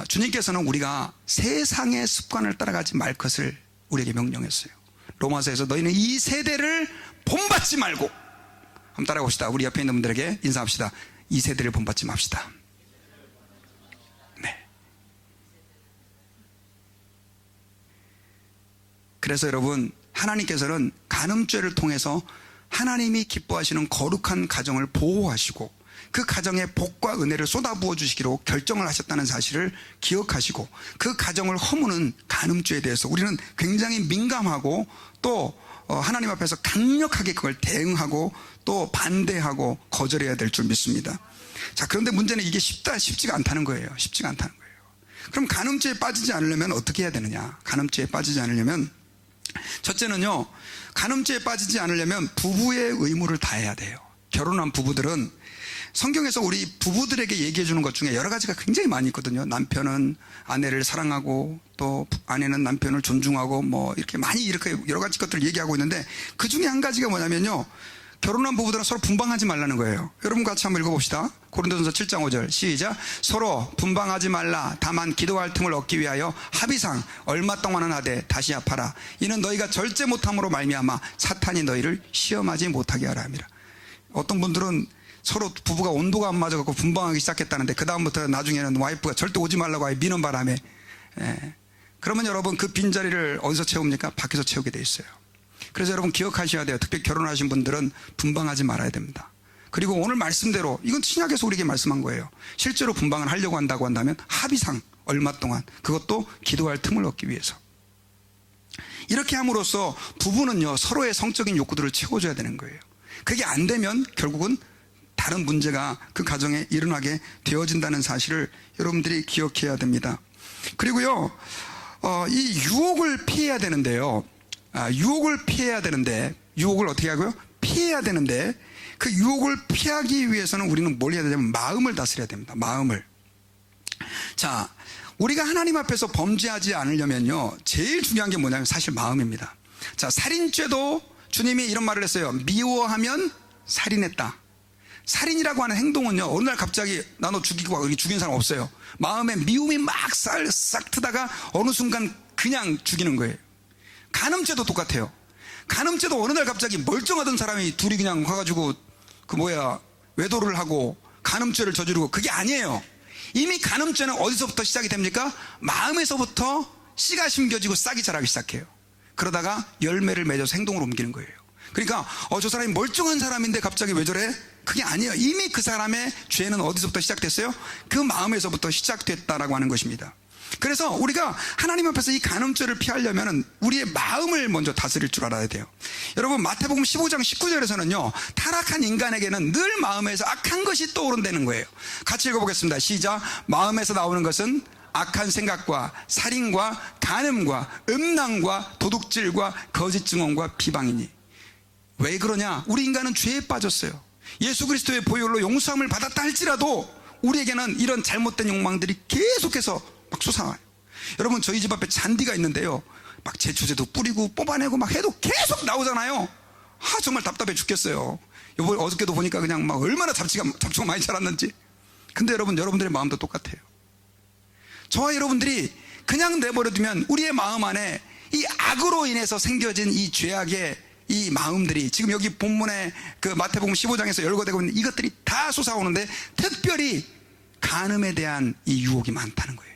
주님께서는 우리가 세상의 습관을 따라가지 말 것을 우리에게 명령했어요. 로마서에서 너희는 이 세대를 본받지 말고, 한번 따라해봅시다. 우리 옆에 있는 분들에게 인사합시다. 이 세대를 본받지 맙시다. 네. 그래서 여러분, 하나님께서는 간음죄를 통해서 하나님이 기뻐하시는 거룩한 가정을 보호하시고 그 가정에 복과 은혜를 쏟아부어 주시기로 결정을 하셨다는 사실을 기억하시고 그 가정을 허무는 간음죄에 대해서 우리는 굉장히 민감하고 또 하나님 앞에서 강력하게 그걸 대응하고 또 반대하고 거절해야 될 줄 믿습니다. 자, 그런데 문제는 이게 쉽지가 않다는 거예요. 쉽지가 않다는 거예요. 그럼 간음죄에 빠지지 않으려면 어떻게 해야 되느냐? 간음죄에 빠지지 않으려면 첫째는요, 간음죄에 빠지지 않으려면 부부의 의무를 다해야 돼요. 결혼한 부부들은 성경에서 우리 부부들에게 얘기해 주는 것 중에 여러 가지가 굉장히 많이 있거든요. 남편은 아내를 사랑하고 또 아내는 남편을 존중하고 뭐 이렇게 많이 이렇게 여러 가지 것들을 얘기하고 있는데 그 중에 한 가지가 뭐냐면요, 결혼한 부부들은 서로 분방하지 말라는 거예요. 여러분 같이 한번 읽어봅시다. 고린도전서 7장 5절 시작. 서로 분방하지 말라. 다만 기도할 틈을 얻기 위하여 합의상 얼마 동안은 하되 다시 합하라. 이는 너희가 절제 못함으로 말미암아 사탄이 너희를 시험하지 못하게 하라 함이라. 어떤 분들은 서로 부부가 온도가 안 맞아갖고 분방하기 시작했다는데 그 다음부터 나중에는 와이프가 절대 오지 말라고 아예 미는 바람에 그러면 여러분 그 빈자리를 어디서 채웁니까? 밖에서 채우게 돼 있어요. 그래서 여러분 기억하셔야 돼요. 특히 결혼하신 분들은 분방하지 말아야 됩니다. 그리고 오늘 말씀대로 이건 신약에서 우리에게 말씀한 거예요. 실제로 분방을 하려고 한다고 한다면 합의상 얼마 동안, 그것도 기도할 틈을 얻기 위해서. 이렇게 함으로써 부부는요 서로의 성적인 욕구들을 채워줘야 되는 거예요. 그게 안 되면 결국은 다른 문제가 그 가정에 일어나게 되어진다는 사실을 여러분들이 기억해야 됩니다. 그리고요 이 유혹을 피해야 되는데요, 유혹을 피해야 되는데, 유혹을 어떻게 하고요? 피해야 되는데, 그 유혹을 피하기 위해서는 우리는 뭘 해야 되냐면 마음을 다스려야 됩니다. 마음을. 자, 우리가 하나님 앞에서 범죄하지 않으려면요 제일 중요한 게 뭐냐면 사실 마음입니다. 자, 살인죄도 주님이 이런 말을 했어요. 미워하면 살인했다. 살인이라고 하는 행동은요 어느 날 갑자기 나 너 죽이고 죽인 사람 없어요. 마음에 미움이 막 싹 트다가 어느 순간 그냥 죽이는 거예요. 간음죄도 똑같아요. 간음죄도 어느 날 갑자기 멀쩡하던 사람이 둘이 그냥 가가지고 외도를 하고 간음죄를 저지르고, 그게 아니에요. 이미 간음죄는 어디서부터 시작이 됩니까? 마음에서부터 씨가 심겨지고 싹이 자라기 시작해요. 그러다가 열매를 맺어서 행동으로 옮기는 거예요. 그러니까 저 사람이 멀쩡한 사람인데 갑자기 왜 저래? 그게 아니에요. 이미 그 사람의 죄는 어디서부터 시작됐어요? 그 마음에서부터 시작됐다라고 하는 것입니다. 그래서 우리가 하나님 앞에서 이 간음죄를 피하려면 우리의 마음을 먼저 다스릴 줄 알아야 돼요. 여러분 마태복음 15장 19절에서는요 타락한 인간에게는 늘 마음에서 악한 것이 떠오른다는 거예요. 같이 읽어보겠습니다. 시작. 마음에서 나오는 것은 악한 생각과 살인과 간음과 음란과 도둑질과 거짓 증언과 비방이니. 왜 그러냐? 우리 인간은 죄에 빠졌어요. 예수 그리스도의 보혈로 용서함을 받았다 할지라도 우리에게는 이런 잘못된 욕망들이 계속해서 막 솟아와요. 여러분 저희 집 앞에 잔디가 있는데요 막 제초제도 뿌리고 뽑아내고 막 해도 계속 나오잖아요. 정말 답답해 죽겠어요. 어저께도 보니까 그냥 막 얼마나 잡초가 많이 자랐는지. 근데 여러분들의 마음도 똑같아요. 저와 여러분들이 그냥 내버려두면 우리의 마음 안에 이 악으로 인해서 생겨진 이 죄악의 이 마음들이 지금 여기 본문에 그 마태복음 15장에서 열거되고 있는 이것들이 다 솟아오는데, 특별히 간음에 대한 이 유혹이 많다는 거예요.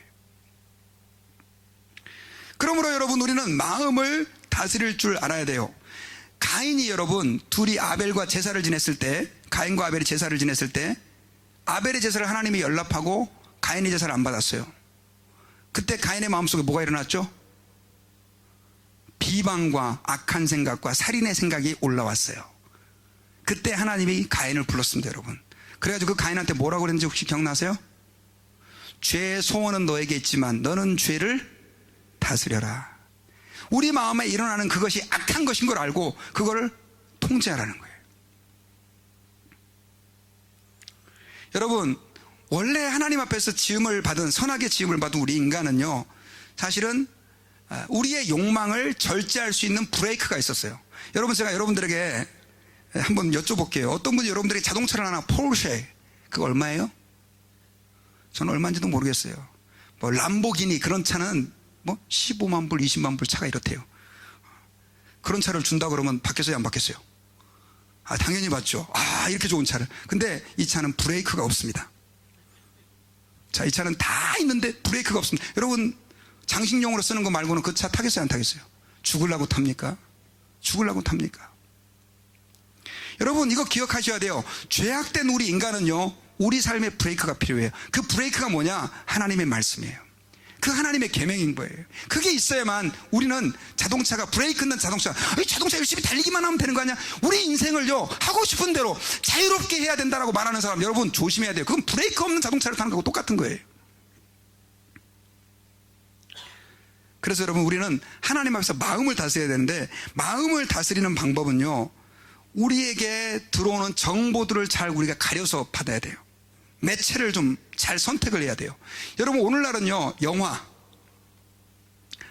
그러므로 여러분 우리는 마음을 다스릴 줄 알아야 돼요. 가인이 여러분 둘이 아벨과 제사를 지냈을 때, 가인과 아벨이 제사를 지냈을 때 아벨의 제사를 하나님이 연락하고 가인의 제사를 안 받았어요. 그때 가인의 마음속에 뭐가 일어났죠? 비방과 악한 생각과 살인의 생각이 올라왔어요. 그때 하나님이 가인을 불렀습니다. 여러분 그래가지고 그 가인한테 뭐라고 그랬는지 혹시 기억나세요? 죄의 소원은 너에게 있지만 너는 죄를 다스려라. 우리 마음에 일어나는 그것이 악한 것인 걸 알고 그거를 통제하라는 거예요. 여러분 원래 하나님 앞에서 선하게 지음을 받은 우리 인간은요 사실은 우리의 욕망을 절제할 수 있는 브레이크가 있었어요. 여러분 제가 여러분들에게 한번 여쭤볼게요. 어떤 분이 여러분들이 자동차를 하나, 포르쉐, 그거 얼마예요? 저는 얼마인지도 모르겠어요. 람보기니 그런 차는 15만 불 20만 불 차가 이렇대요. 그런 차를 준다 그러면 받겠어요 안 받겠어요? 당연히 받죠. 이렇게 좋은 차를. 근데 이 차는 브레이크가 없습니다. 자, 이 차는 다 있는데 브레이크가 없습니다. 여러분 장식용으로 쓰는 거 말고는 그 차 타겠어요 안 타겠어요? 죽으려고 탑니까? 죽으려고 탑니까? 여러분 이거 기억하셔야 돼요. 죄악된 우리 인간은요 우리 삶에 브레이크가 필요해요. 그 브레이크가 뭐냐? 하나님의 말씀이에요. 그 하나님의 계명인 거예요. 그게 있어야만 우리는 자동차가, 브레이크 있는 자동차, 이 자동차 열심히 달리기만 하면 되는 거 아니야? 우리 인생을요 하고 싶은 대로 자유롭게 해야 된다라고 말하는 사람 여러분 조심해야 돼요. 그건 브레이크 없는 자동차를 타는 거하고 똑같은 거예요. 그래서 여러분 우리는 하나님 앞에서 마음을 다스려야 되는데, 마음을 다스리는 방법은요 우리에게 들어오는 정보들을 잘 우리가 가려서 받아야 돼요. 매체를 좀 잘 선택을 해야 돼요. 여러분 오늘날은요 영화,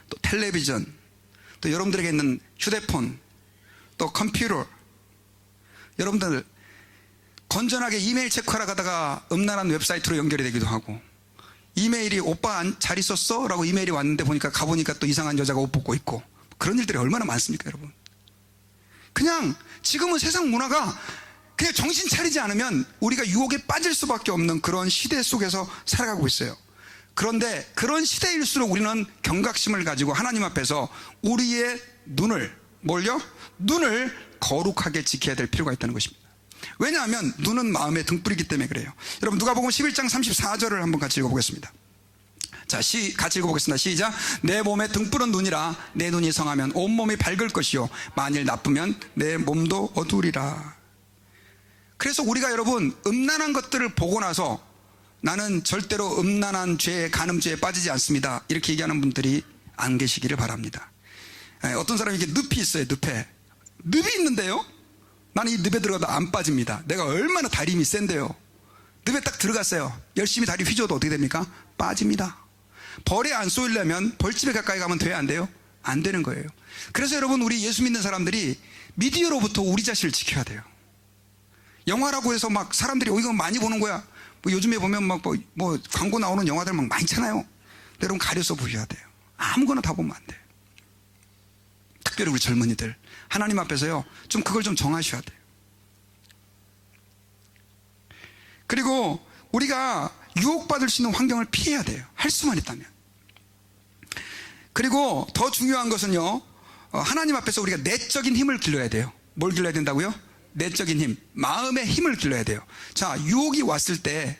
또 텔레비전, 또 여러분들에게 있는 휴대폰, 또 컴퓨터, 여러분들 건전하게 이메일 체크하러 가다가 음란한 웹사이트로 연결이 되기도 하고, 이메일이 오빠 잘 있었어? 라고 이메일이 왔는데 가보니까 또 이상한 여자가 옷 벗고 있고, 그런 일들이 얼마나 많습니까 여러분. 그냥 지금은 세상 문화가 그냥 정신 차리지 않으면 우리가 유혹에 빠질 수밖에 없는 그런 시대 속에서 살아가고 있어요. 그런데 그런 시대일수록 우리는 경각심을 가지고 하나님 앞에서 우리의 눈을, 뭘요? 눈을 거룩하게 지켜야 될 필요가 있다는 것입니다. 왜냐하면 눈은 마음의 등불이기 때문에 그래요. 여러분 누가복음 11장 34절을 한번 같이 읽어보겠습니다. 자, 같이 읽어보겠습니다. 시작. 내 몸의 등불은 눈이라. 내 눈이 성하면 온몸이 밝을 것이요 만일 나쁘면 내 몸도 어두우리라. 그래서 우리가 여러분 음란한 것들을 보고 나서 나는 절대로 음란한 죄에, 간음죄에 빠지지 않습니다, 이렇게 얘기하는 분들이 안 계시기를 바랍니다. 어떤 사람이 이렇게 늪이 있어요. 늪이 있는데요, 나는 이 늪에 들어가도 안 빠집니다. 내가 얼마나 다리 힘이 센데요. 늪에 딱 들어갔어요. 열심히 다리 휘저어도 어떻게 됩니까? 빠집니다. 벌에 안 쏘이려면 벌집에 가까이 가면 돼요, 안 돼요? 안 되는 거예요. 그래서 여러분 우리 예수 믿는 사람들이 미디어로부터 우리 자신을 지켜야 돼요. 영화라고 해서 막 사람들이 이거 많이 보는 거야. 뭐 요즘에 보면 막 뭐 광고 나오는 영화들 막 많잖아요. 여러분 가려서 보셔야 돼요. 아무거나 다 보면 안 돼요. 특별히 우리 젊은이들 하나님 앞에서요 좀 그걸 좀 정하셔야 돼요. 그리고 우리가 유혹받을 수 있는 환경을 피해야 돼요, 할 수만 있다면. 그리고 더 중요한 것은요, 하나님 앞에서 우리가 내적인 힘을 길러야 돼요. 뭘 길러야 된다고요? 내적인 힘, 마음의 힘을 길러야 돼요. 자, 유혹이 왔을 때,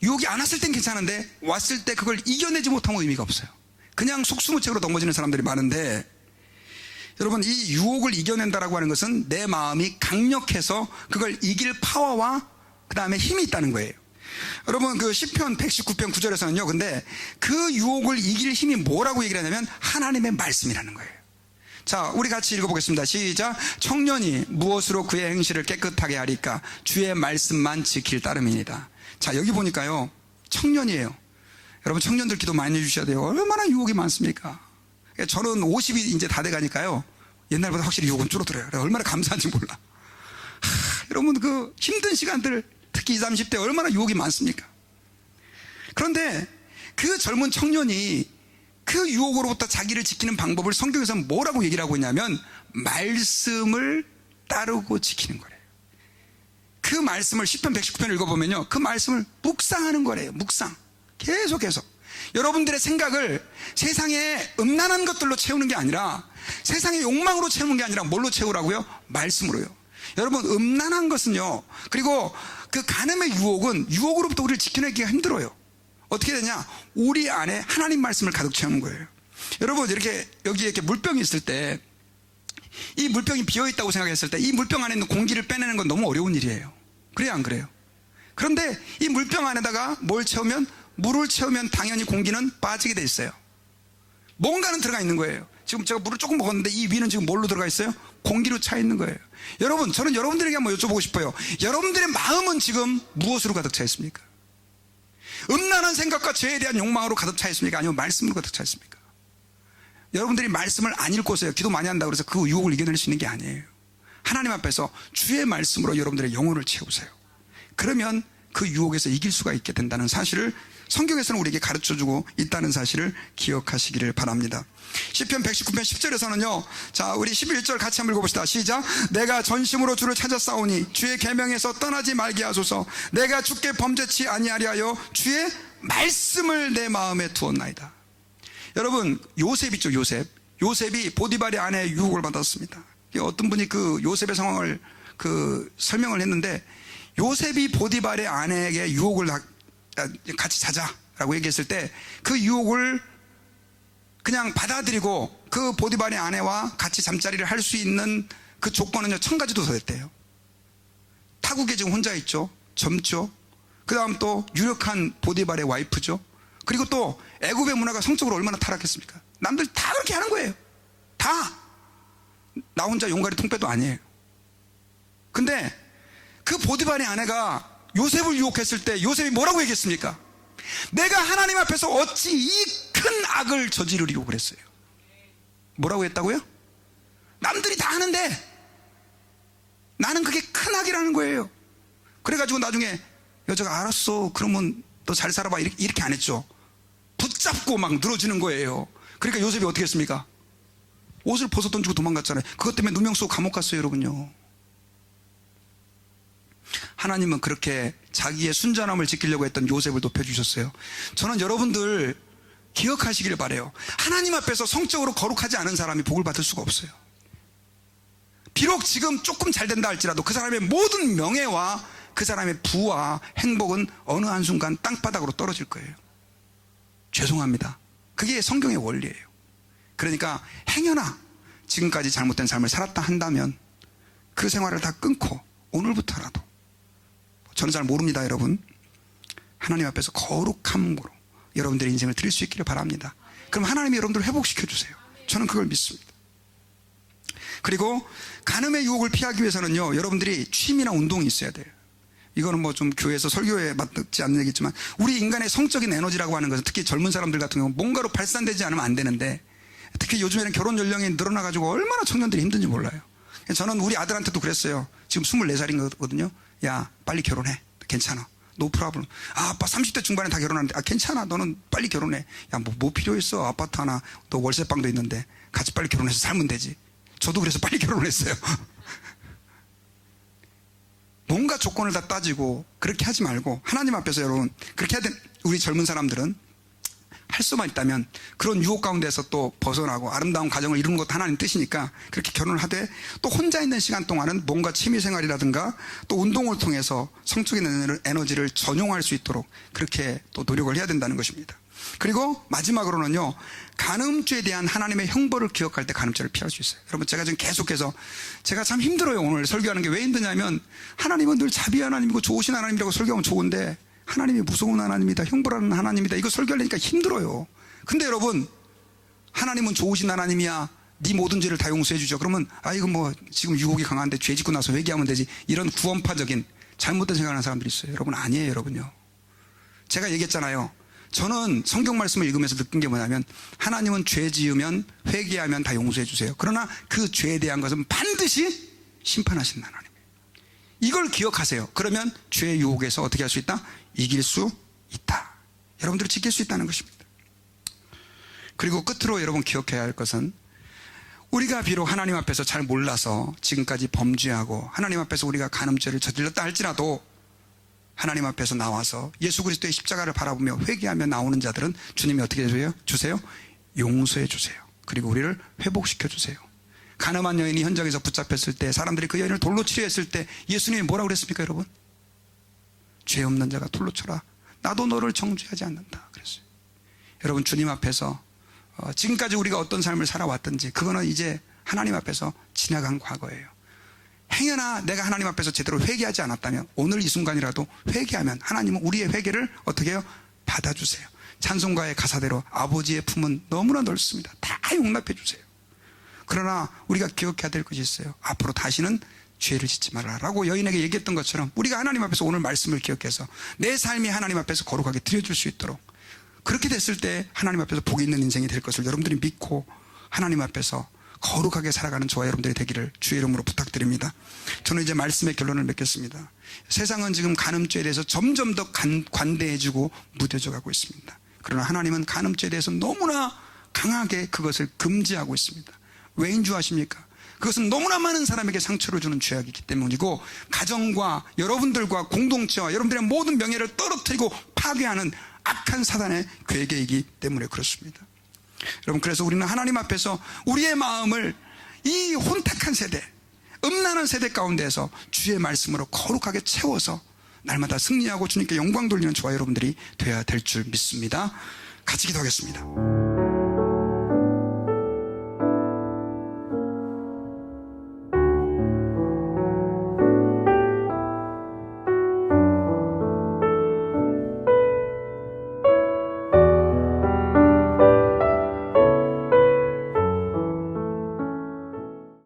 유혹이 안 왔을 땐 괜찮은데 왔을 때 그걸 이겨내지 못하면 의미가 없어요. 그냥 속수무책으로 넘어지는 사람들이 많은데, 여러분 이 유혹을 이겨낸다라고 하는 것은 내 마음이 강력해서 그걸 이길 파워와 그 다음에 힘이 있다는 거예요. 여러분 그 시편 119편 9절에서는요 근데 그 유혹을 이길 힘이 뭐라고 얘기를 하냐면 하나님의 말씀이라는 거예요. 자, 우리 같이 읽어보겠습니다. 시작. 청년이 무엇으로 그의 행실을 깨끗하게 하리까? 주의 말씀만 지킬 따름이니이다. 자, 여기 보니까요 청년이에요. 여러분 청년들 기도 많이 해주셔야 돼요. 얼마나 유혹이 많습니까? 저는 50이 이제 다 돼가니까요 옛날보다 확실히 유혹은 줄어들어요. 얼마나 감사한지 몰라. 여러분 그 힘든 시간들, 특히 20, 30대 얼마나 유혹이 많습니까? 그런데 그 젊은 청년이 그 유혹으로부터 자기를 지키는 방법을 성경에서는 뭐라고 얘기를 하고 있냐면 말씀을 따르고 지키는 거래요. 그 말씀을 시편 119편을 읽어보면요 그 말씀을 묵상하는 거래요. 묵상, 계속해서. 여러분들의 생각을 세상의 음란한 것들로 채우는 게 아니라, 세상의 욕망으로 채우는 게 아니라 뭘로 채우라고요? 말씀으로요. 여러분 음란한 것은요, 그리고 그 간음의 유혹은 유혹으로부터 우리를 지켜내기가 힘들어요. 어떻게 되냐? 우리 안에 하나님 말씀을 가득 채우는 거예요. 여러분 이렇게 여기에 이렇게 물병이 있을 때, 이 물병이 비어있다고 생각했을 때 이 물병 안에 있는 공기를 빼내는 건 너무 어려운 일이에요. 그래요, 안 그래요? 그런데 이 물병 안에다가 뭘 채우면, 물을 채우면 당연히 공기는 빠지게 돼 있어요. 뭔가는 들어가 있는 거예요. 지금 제가 물을 조금 먹었는데 이 위는 지금 뭘로 들어가 있어요? 공기로 차 있는 거예요. 여러분 저는 여러분들에게 한번 여쭤보고 싶어요. 여러분들의 마음은 지금 무엇으로 가득 차 있습니까? 음란한 생각과 죄에 대한 욕망으로 가득 차 있습니까? 아니면 말씀으로 가득 차 있습니까? 여러분들이 말씀을 안 읽고서요 기도 많이 한다고 해서 그 유혹을 이겨낼 수 있는 게 아니에요. 하나님 앞에서 주의 말씀으로 여러분들의 영혼을 채우세요. 그러면 그 유혹에서 이길 수가 있게 된다는 사실을 성경에서는 우리에게 가르쳐주고 있다는 사실을 기억하시기를 바랍니다. 시편 119편 10절에서는요 자, 우리 11절 같이 한번 읽어봅시다. 시작. 내가 전심으로 주를 찾았사오니 주의 계명에서 떠나지 말게 하소서. 내가 주께 범죄치 아니하려 하여 주의 말씀을 내 마음에 두었나이다. 여러분 요셉 있죠. 요셉이 보디발의 아내의 유혹을 받았습니다. 어떤 분이 그 요셉의 상황을 설명을 했는데, 요셉이 보디발의 아내에게 유혹을 같이 자자라고 얘기했을 때 그 유혹을 그냥 받아들이고 그 보디발의 아내와 같이 잠자리를 할 수 있는 그 조건은요 1000가지도 더 됐대요. 타국에 지금 혼자 있죠. 젊죠. 그 다음 또 유력한 보디발의 와이프죠. 그리고 또 애굽의 문화가 성적으로 얼마나 타락했습니까? 남들 다 그렇게 하는 거예요. 다. 나 혼자 용가리 통빼도 아니에요. 근데 그 보디발의 아내가 요셉을 유혹했을 때 요셉이 뭐라고 얘기했습니까? 내가 하나님 앞에서 어찌 이 큰 악을 저지르리고 그랬어요. 뭐라고 했다고요? 남들이 다 하는데 나는 그게 큰 악이라는 거예요. 그래가지고 나중에 여자가 알았어 그러면 너 잘 살아봐 이렇게 안 했죠. 붙잡고 막 늘어지는 거예요. 그러니까 요셉이 어떻게 했습니까? 옷을 벗어 던지고 도망갔잖아요. 그것 때문에 누명 쓰고 감옥 갔어요. 여러분요, 하나님은 그렇게 자기의 순전함을 지키려고 했던 요셉을 높여주셨어요. 저는 여러분들 기억하시길 바라요. 하나님 앞에서 성적으로 거룩하지 않은 사람이 복을 받을 수가 없어요. 비록 지금 조금 잘 된다 할지라도 그 사람의 모든 명예와 그 사람의 부와 행복은 어느 한순간 땅바닥으로 떨어질 거예요. 죄송합니다. 그게 성경의 원리예요. 그러니까 행여나 지금까지 잘못된 삶을 살았다 한다면 그 생활을 다 끊고 오늘부터라도, 저는 잘 모릅니다 여러분, 하나님 앞에서 거룩함으로 여러분들의 인생을 드릴 수 있기를 바랍니다. 그럼 하나님이 여러분들을 회복시켜 주세요. 저는 그걸 믿습니다. 그리고 간음의 유혹을 피하기 위해서는요, 여러분들이 취미나 운동이 있어야 돼요. 이거는 뭐 좀 교회에서 설교에 맞지 않는 얘기지만, 우리 인간의 성적인 에너지라고 하는 것은 특히 젊은 사람들 같은 경우 뭔가로 발산되지 않으면 안 되는데, 특히 요즘에는 결혼 연령이 늘어나가지고 얼마나 청년들이 힘든지 몰라요. 저는 우리 아들한테도 그랬어요. 지금 24살인 거거든요. 야, 빨리 결혼해. 괜찮아. 노 프라블럼. 아, 아빠 30대 중반에 다 결혼하는데, 아, 괜찮아. 너는 빨리 결혼해. 야, 뭐 필요했어. 아파트 하나, 너 월세방도 있는데 같이 빨리 결혼해서 살면 되지. 저도 그래서 빨리 결혼을 했어요. 뭔가 조건을 다 따지고 그렇게 하지 말고, 하나님 앞에서 여러분, 그렇게 해야 돼. 우리 젊은 사람들은 할 수만 있다면 그런 유혹 가운데서 또 벗어나고 아름다운 가정을 이루는 것도 하나님 뜻이니까 그렇게 결혼을 하되, 또 혼자 있는 시간 동안은 뭔가 취미생활이라든가 또 운동을 통해서 성적인 에너지를 전용할 수 있도록 그렇게 또 노력을 해야 된다는 것입니다. 그리고 마지막으로는요, 간음죄에 대한 하나님의 형벌을 기억할 때 간음죄를 피할 수 있어요. 여러분, 제가 지금 계속해서, 제가 참 힘들어요. 오늘 설교하는 게 왜 힘드냐면, 하나님은 늘 자비 하나님이고 좋으신 하나님이라고 설교하면 좋은데, 하나님이 무서운 하나님이다, 형벌하는 하나님이다, 이거 설교하려니까 힘들어요. 근데 여러분, 하나님은 좋으신 하나님이야, 네 모든 죄를 다 용서해 주죠. 그러면 이거 뭐 지금 유혹이 강한데 죄 짓고 나서 회개하면 되지, 이런 구원파적인 잘못된 생각하는 사람들이 있어요. 여러분, 아니에요. 여러분요, 제가 얘기했잖아요. 저는 성경 말씀을 읽으면서 느낀 게 뭐냐면, 하나님은 죄 지으면 회개하면 다 용서해 주세요. 그러나 그 죄에 대한 것은 반드시 심판하시는 하나님. 이걸 기억하세요. 그러면 죄의 유혹에서 어떻게 할 수 있다? 이길 수 있다. 여러분들이 지킬 수 있다는 것입니다. 그리고 끝으로 여러분 기억해야 할 것은, 우리가 비록 하나님 앞에서 잘 몰라서 지금까지 범죄하고 하나님 앞에서 우리가 간음죄를 저질렀다 할지라도, 하나님 앞에서 나와서 예수 그리스도의 십자가를 바라보며 회개하며 나오는 자들은 주님이 어떻게 주세요? 용서해 주세요. 그리고 우리를 회복시켜 주세요. 가늠한 여인이 현장에서 붙잡혔을 때, 사람들이 그 여인을 돌로 치려 했을 때 예수님이 뭐라고 그랬습니까 여러분? 죄 없는 자가 돌로 쳐라. 나도 너를 정죄하지 않는다 그랬어요. 여러분, 주님 앞에서 지금까지 우리가 어떤 삶을 살아왔든지 그거는 이제 하나님 앞에서 지나간 과거예요. 행여나 내가 하나님 앞에서 제대로 회개하지 않았다면 오늘 이 순간이라도 회개하면 하나님은 우리의 회개를 어떻게 해요? 받아주세요. 찬송가의 가사대로 아버지의 품은 너무나 넓습니다. 다 용납해 주세요. 그러나 우리가 기억해야 될 것이 있어요. 앞으로 다시는 죄를 짓지 말라라고 여인에게 얘기했던 것처럼, 우리가 하나님 앞에서 오늘 말씀을 기억해서 내 삶이 하나님 앞에서 거룩하게 드려줄 수 있도록, 그렇게 됐을 때 하나님 앞에서 복이 있는 인생이 될 것을 여러분들이 믿고 하나님 앞에서 거룩하게 살아가는 저와 여러분들이 되기를 주의 이름으로 부탁드립니다. 저는 이제 말씀의 결론을 맺겠습니다. 세상은 지금 간음죄에 대해서 점점 더 관대해지고 무뎌져 가고 있습니다. 그러나 하나님은 간음죄에 대해서 너무나 강하게 그것을 금지하고 있습니다. 왜인 줄 아십니까? 그것은 너무나 많은 사람에게 상처를 주는 죄악이기 때문이고, 가정과 여러분들과 공동체와 여러분들의 모든 명예를 떨어뜨리고 파괴하는 악한 사단의 괴계이기 때문에 그렇습니다. 여러분, 그래서 우리는 하나님 앞에서 우리의 마음을 이 혼탁한 세대, 음란한 세대 가운데에서 주의 말씀으로 거룩하게 채워서 날마다 승리하고 주님께 영광 돌리는 저와 여러분들이 되어야 될 줄 믿습니다. 같이 기도하겠습니다.